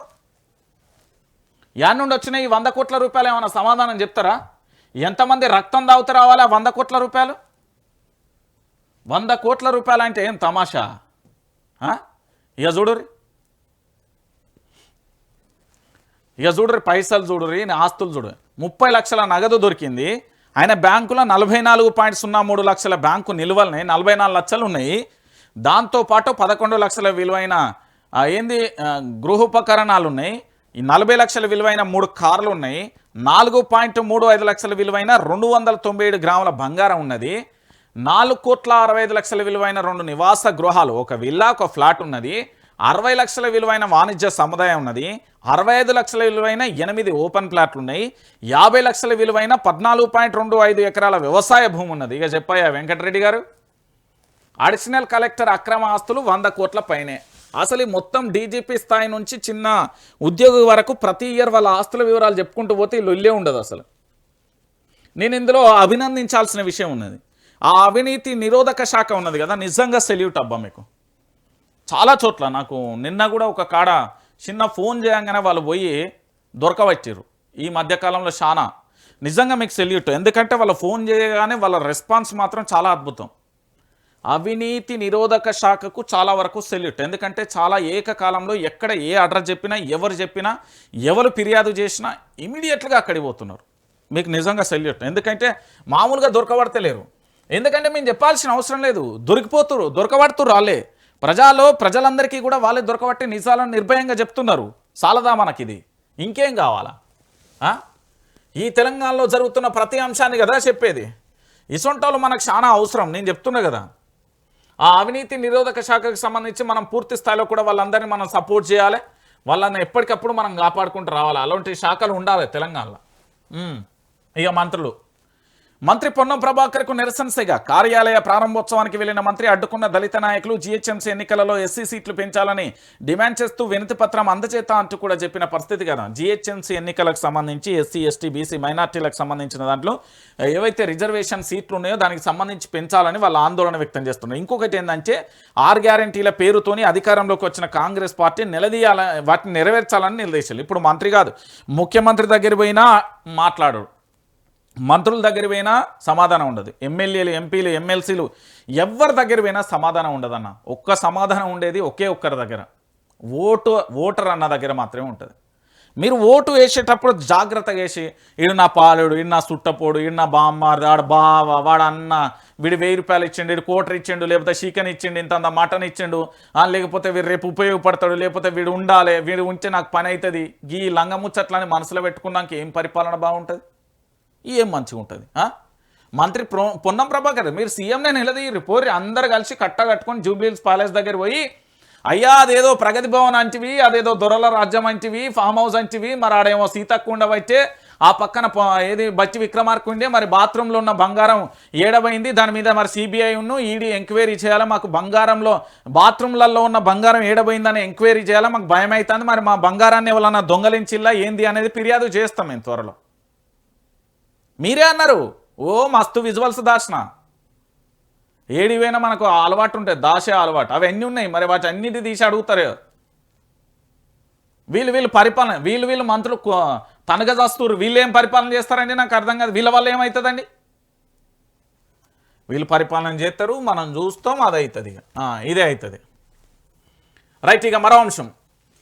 యాన్ నుండి వచ్చిన ఈ 100 కోట్ల రూపాయలు ఏమైనా సమాధానం చెప్తారా? ఎంతమంది రక్తం తాగుతూ రావాలి 100 కోట్ల రూపాయలు? 100 కోట్ల రూపాయలు అంటే ఏం తమాషా? ఇక చూడుర్రి పైసలు చూడుర్రి, ఆస్తులు చూడు. 30 లక్షల నగదు దొరికింది. ఆయన బ్యాంకులో 44.03 లక్షల బ్యాంకు నిల్వలున్నాయి, 44 లక్షలు ఉన్నాయి. దాంతోపాటు 11 లక్షల విలువైన గృహోపకరణాలు ఉన్నాయి. ఈ 40 లక్షల విలువైన 3 కార్లు ఉన్నాయి. 4.35 లక్షల విలువైన 297 గ్రాముల బంగారం ఉన్నది. 4,65 లక్షల విలువైన 2 నివాస గృహాలు, ఒక విల్లా, ఒక ఫ్లాట్ ఉన్నది. 60 లక్షల విలువైన వాణిజ్య సముదాయం ఉన్నది. 65 లక్షల విలువైన 8 ఓపెన్ ప్లాట్లు ఉన్నాయి. 50 లక్షల విలువైన 14.25 ఎకరాల వ్యవసాయ భూమి ఉన్నది. ఇక చెప్పాయా వెంకటరెడ్డి గారు? అడిషనల్ కలెక్టర్ అక్రమ ఆస్తులు 100 కోట్ల పైనే. అసలు ఈ మొత్తం డీజీపీ స్థాయి నుంచి చిన్న ఉద్యోగి వరకు ప్రతి ఇయర్ వాళ్ళ ఆస్తుల వివరాలు చెప్పుకుంటూ పోతే లొల్లే ఉండదు. అసలు నేను ఇందులో అభినందించాల్సిన విషయం ఉన్నది. ఆ అవినీతి నిరోధక శాఖ ఉన్నది కదా, నిజంగా సెల్యూట్ అబ్బా మీకు. చాలా చోట్ల నాకు నిన్న కూడా ఒక కాడ చిన్న ఫోన్ చేయంగానే వాళ్ళు పోయి దొరకబట్టిరు. ఈ మధ్యకాలంలో చాలా నిజంగా మీకు సెల్యూట్. ఎందుకంటే వాళ్ళ ఫోన్ చేయగానే వాళ్ళ రెస్పాన్స్ మాత్రం చాలా అద్భుతం. అవినీతి నిరోధక శాఖకు చాలా వరకు సెల్యూట్. ఎందుకంటే చాలా ఏకకాలంలో ఎక్కడ ఏ అడ్రస్ చెప్పినా, ఎవరు ఫిర్యాదు చేసినా ఇమీడియట్గా అక్కడికి పోతున్నారు. మీకు నిజంగా సెల్యూట్. ఎందుకంటే మామూలుగా దొరకబడతలేరు. ఎందుకంటే మేము చెప్పాల్సిన అవసరం లేదు, దొరకబడుతురు వాళ్ళే. ప్రజలందరికీ కూడా వాళ్ళే దొరకబట్టి నిజాలను నిర్భయంగా చెప్తున్నారు. చాలదా మనకిది? ఇంకేం కావాలా? ఈ తెలంగాణలో జరుగుతున్న ప్రతి అంశాన్ని కదా చెప్పేది. ఇసొంటాలు మనకు చాలా అవసరం. నేను చెప్తున్నా కదా, ఆ అవినీతి నిరోధక శాఖకు సంబంధించి మనం పూర్తి స్థాయిలో కూడా వాళ్ళందరినీ మనం సపోర్ట్ చేయాలి. వాళ్ళని ఎప్పటికప్పుడు మనం కాపాడుకుంటూ రావాలి. అలాంటి శాఖలు ఉండాలి తెలంగాణలో. ఇక మంత్రి పొన్నం ప్రభాకర్కు నిరసన సెగ. కార్యాలయ ప్రారంభోత్సవానికి వెళ్లిన మంత్రి అడ్డుకున్న దళిత నాయకులు జీహెచ్ఎంసీ ఎన్నికలలో ఎస్సీ సీట్లు పెంచాలని డిమాండ్ చేస్తూ వినతి పత్రం అందజేత అంటూ కూడా చెప్పిన పరిస్థితి కదా. జీహెచ్ఎంసీ ఎన్నికలకు సంబంధించి ఎస్సీ, ఎస్టీ, బీసీ, మైనార్టీలకు సంబంధించిన దాంట్లో ఏవైతే రిజర్వేషన్ సీట్లు ఉన్నాయో దానికి సంబంధించి పెంచాలని వాళ్ళ ఆందోళన వ్యక్తం చేస్తున్నారు. ఇంకొకటి ఏంటంటే 6 గ్యారెంటీల పేరుతోని అధికారంలోకి వచ్చిన కాంగ్రెస్ పార్టీ వాటిని నెరవేర్చాలని నిర్దేశాలు. ఇప్పుడు మంత్రి కాదు, ముఖ్యమంత్రి దగ్గర పోయినా మాట్లాడు, మంత్రుల దగ్గర పోయినా సమాధానం ఉండదు, ఎమ్మెల్యేలు, ఎంపీలు, ఎమ్మెల్సీలు ఎవరి దగ్గర పోయినా సమాధానం ఉండదన్న. ఒక్క సమాధానం ఉండేది ఒకే ఒక్కరి దగ్గర, ఓటర్ అన్న దగ్గర మాత్రమే ఉంటుంది. మీరు ఓటు వేసేటప్పుడు జాగ్రత్తగా వేసి, ఈడు నా పాలుడు, ఈడు నా సుట్టపోడు, ఈడు నా బామ్మారు, వాడు బావ, వాడు అన్న, వీడు 1000 రూపాయలు ఇచ్చిండు, వీడు కోటర్ ఇచ్చిండు, లేకపోతే చికెన్ ఇచ్చిండు, ఇంత మటన్ ఇచ్చిండు, లేకపోతే వీడు రేపు ఉపయోగపడతాడు, లేకపోతే వీడు ఉండాలి, వీడు ఉంటే నాకు పని అవుతుంది. ఈ లంగముచ్చట్లని మనసులో పెట్టుకున్నాక ఏం పరిపాలన బాగుంటుంది? ఏం మంచిగా ఉంటుంది? మంత్రి పొన్నం ప్రభాకర్, మీరు సీఎంనే నిలదీయరు, పోరి అందరు కలిసి కట్టుకొని జూబ్లీహిల్స్ ప్యాలెస్ దగ్గర పోయి, అయ్యా అదేదో ప్రగతి భవన్ అంటివి, అదేదో దొరల రాజ్యం అంటివి, ఫామ్ హౌస్ అంటివి, మరి ఆడేమో సీతక్క ఉండబట్టే, ఆ పక్కన ఏది బచ్చి విక్రమార్క ఉండే, మరి బాత్రూంలో ఉన్న బంగారం ఏడబైంది, దాని మీద మరి సిబిఐ ఈడీ ఎంక్వైరీ చేయాలి, మాకు బంగారంలో బాత్రూంలలో ఉన్న బంగారం ఏడబోయిందని ఎంక్వైరీ చేయాలి, మాకు భయం అవుతుంది, మరి మా బంగారాన్ని ఎవరన్నా దొంగలించిల్లా ఏంది అనేది ఫిర్యాదు చేస్తాం మేము త్వరలో. మీరే అన్నారు, ఓ మస్తు విజువల్స్ దాచిన, ఏడివైనా మనకు అలవాటు ఉంటుంది, దాసే అలవాటు, అవి అన్నీ ఉన్నాయి, మరి వాటి అన్నిటి తీసి అడుగుతారు. వీళ్ళు పరిపాలన, వీళ్ళు మంత్రులు తనగా చేస్తారు, వీళ్ళు ఏం పరిపాలన చేస్తారండి నాకు అర్థం కాదు. వీళ్ళ వల్ల ఏమవుతుందండి? వీళ్ళు పరిపాలన చేస్తారు, మనం చూస్తాం, అది అవుతుంది, ఇదే అవుతుంది. రైట్. ఇక మరో అంశం,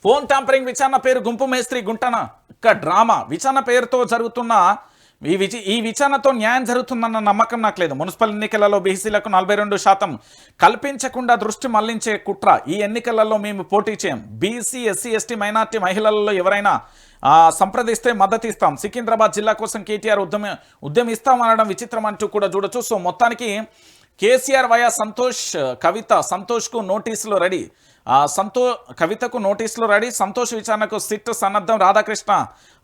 ఫోన్ ట్యాంపరింగ్ విచారణ పేరు గుంపు మేస్త్రి గుంటన ఇక డ్రామా. విచారణ పేరుతో జరుగుతున్న ఈ విచారణతో న్యాయం జరుగుతుందన్న నమ్మకం నాకు లేదు. మున్సిపల్ ఎన్నికలలో బీసీలకు 42% కల్పించకుండా దృష్టి మళ్లించే కుట్ర. ఈ ఎన్నికలలో మేము పోటీ చేయం. బీసీ, ఎస్సీ, ఎస్టీ, మైనార్టీ మహిళలలో ఎవరైనా సంప్రదిస్తే మద్దతు ఇస్తాం. సికింద్రాబాద్ జిల్లా కోసం కేటీఆర్ ఉద్యమిస్తామనడం విచిత్రం అంటూ కూడా చూడొచ్చు. సో మొత్తానికి కేసీఆర్ వయా సంతోష్కు నోటీసులు రెడీ. కవితకు నోటీసులు రెడీ. సంతోష్ విచారణకు సిట్ సన్నద్ధం. రాధాకృష్ణ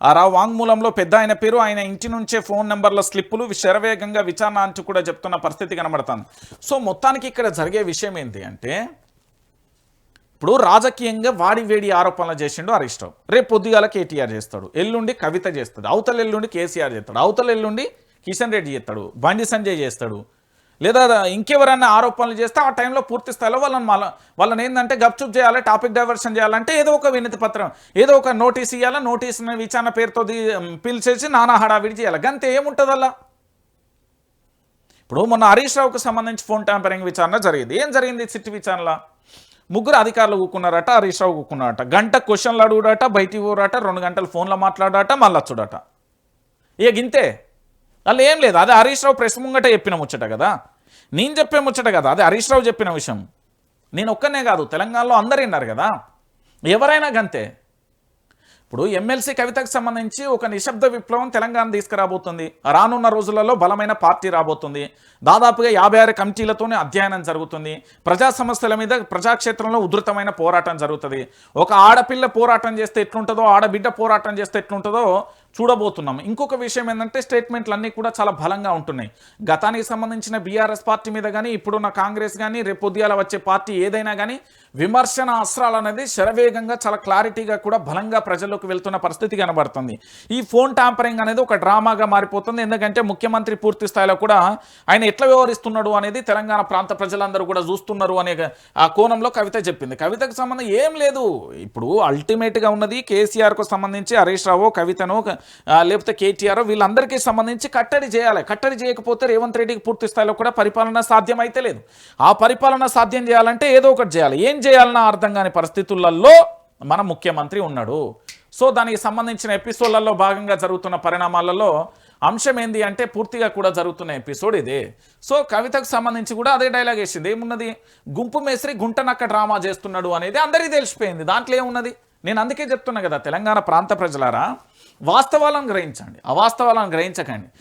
రావు వాంగ్మూలంలో పెద్ద ఆయన పేరు, ఆయన ఇంటి నుంచే ఫోన్ నెంబర్ల స్లిప్పులు, శరవేగంగా విచారణ అంటూ కూడా చెప్తున్న పరిస్థితి కనబడుతుంది. సో మొత్తానికి ఇక్కడ జరిగే విషయం ఏంటి అంటే, ఇప్పుడు రాజకీయంగా వేడి ఆరోపణలు చేసిండు హరీష్ రావు, రేపు పొద్దుగాల కేటీఆర్ చేస్తాడు, ఎల్లుండి కవిత చేస్తాడు, అవతల ఎల్లుండి కేసీఆర్ చేస్తాడు, అవతల ఎల్లుండి కిషన్ రెడ్డి చేస్తాడు, బండి సంజయ్ చేస్తాడు, లేదా ఇంకెవరైనా ఆరోపణలు చేస్తే ఆ టైంలో పూర్తి స్థాయిలో వాళ్ళని ఏంటంటే గప్చుప్ చేయాలి, టాపిక్ డైవర్షన్ చేయాలంటే ఏదో ఒక వినతి పత్రం, ఏదో ఒక నోటీస్ ఇవ్వాలి, నోటీస్ని విచారణ పేరుతో పిలిచేసి నానా హడావిడి చేయాలి. గంతే ఏముంటుంది అలా. ఇప్పుడు మొన్న హరీష్ రావుకు సంబంధించి ఫోన్ ట్యాంపరింగ్ విచారణ జరిగింది. ఏం జరిగింది? సిట్ విచారణలో 3 అధికారులు కూకున్నారట, హరీష్ రావు కూకున్నారట, గంట క్వశ్చన్లు అడుగుడట, బయటికి పోరాట, 2 గంటలు ఫోన్లో మాట్లాడాట, మళ్ళీ వచ్చుడట. ఇక గింతే, అలా ఏం లేదు. అదే హరీష్ రావు ప్రెస్ ముంగట చెప్పిన ముచ్చట కదా, నేను చెప్పే ముచ్చట కదా, అదే హరీష్ రావు చెప్పిన విషయం. నేను ఒక్కనే కాదు, తెలంగాణలో అందరూ విన్నారు కదా, ఎవరైనా గంతే. ఇప్పుడు ఎమ్మెల్సీ కవితకు సంబంధించి ఒక నిశ్శబ్ద విప్లవం తెలంగాణ తీసుకురాబోతుంది. రానున్న రోజులలో బలమైన పార్టీ రాబోతుంది. దాదాపుగా 56 కమిటీలతోనే అధ్యయనం జరుగుతుంది. ప్రజా సమస్యల మీద ప్రజాక్షేత్రంలో ఉధృతమైన పోరాటం జరుగుతుంది. ఒక ఆడపిల్ల పోరాటం చేస్తే ఎట్లుంటుందో, ఆడబిడ్డ పోరాటం చేస్తే ఎట్లుంటుందో చూడబోతున్నాం. ఇంకొక విషయం ఏంటంటే స్టేట్మెంట్లు అన్నీ కూడా చాలా బలంగా ఉంటున్నాయి. గతానికి సంబంధించిన బీఆర్ఎస్ పార్టీ మీద కానీ, ఇప్పుడున్న కాంగ్రెస్ కానీ, రేపు పొద్దుగాల వచ్చే పార్టీ ఏదైనా కానీ విమర్శన అస్త్రాలు అనేది శరవేగంగా చాలా క్లారిటీగా కూడా బలంగా ప్రజల్లోకి వెళ్తున్న పరిస్థితి కనబడుతుంది. ఈ ఫోన్ ట్యాంపరింగ్ అనేది ఒక డ్రామాగా మారిపోతుంది. ఎందుకంటే ముఖ్యమంత్రి పూర్తి స్థాయిలో కూడా ఆయన ఎట్లా వ్యవహరిస్తున్నాడు అనేది తెలంగాణ ప్రాంత ప్రజలందరూ కూడా చూస్తున్నారు అనే ఆ కోణంలో కవిత చెప్పింది. కవితకు సంబంధం ఏం లేదు. ఇప్పుడు అల్టిమేట్గా ఉన్నది కేసీఆర్కు సంబంధించి హరీష్ రావు, కవితను, లేకపోతే కేటీఆర్ వీళ్ళందరికీ సంబంధించి కట్టడి చేయాలి. కట్టడి చేయకపోతే రేవంత్ రెడ్డికి పూర్తి స్థాయిలో కూడా పరిపాలన సాధ్యం అయితే లేదు. ఆ పరిపాలన సాధ్యం చేయాలంటే ఏదో ఒకటి చేయాలి. ఏం చేయాలన్నా అర్థం కాని పరిస్థితులలో మన ముఖ్యమంత్రి ఉన్నాడు. సో దానికి సంబంధించిన ఎపిసోడ్లలో భాగంగా జరుగుతున్న పరిణామాలలో అంశం ఏంది అంటే పూర్తిగా కూడా జరుగుతున్న ఎపిసోడ్ ఇదే. సో కవితకు సంబంధించి కూడా అదే డైలాగ్ వేసింది. ఏమున్నది, గుంపు మేస్త్రి గుంటనక్క డ్రామా చేస్తున్నాడు అనేది అందరికీ తెలిసిపోయింది. దాంట్లో ఏమున్నది? నేను అందుకే చెప్తున్నా కదా, తెలంగాణ ప్రాంత ప్రజలారా వాస్తవాలను గ్రహించండి, అవాస్తవాలను గ్రహించకండి.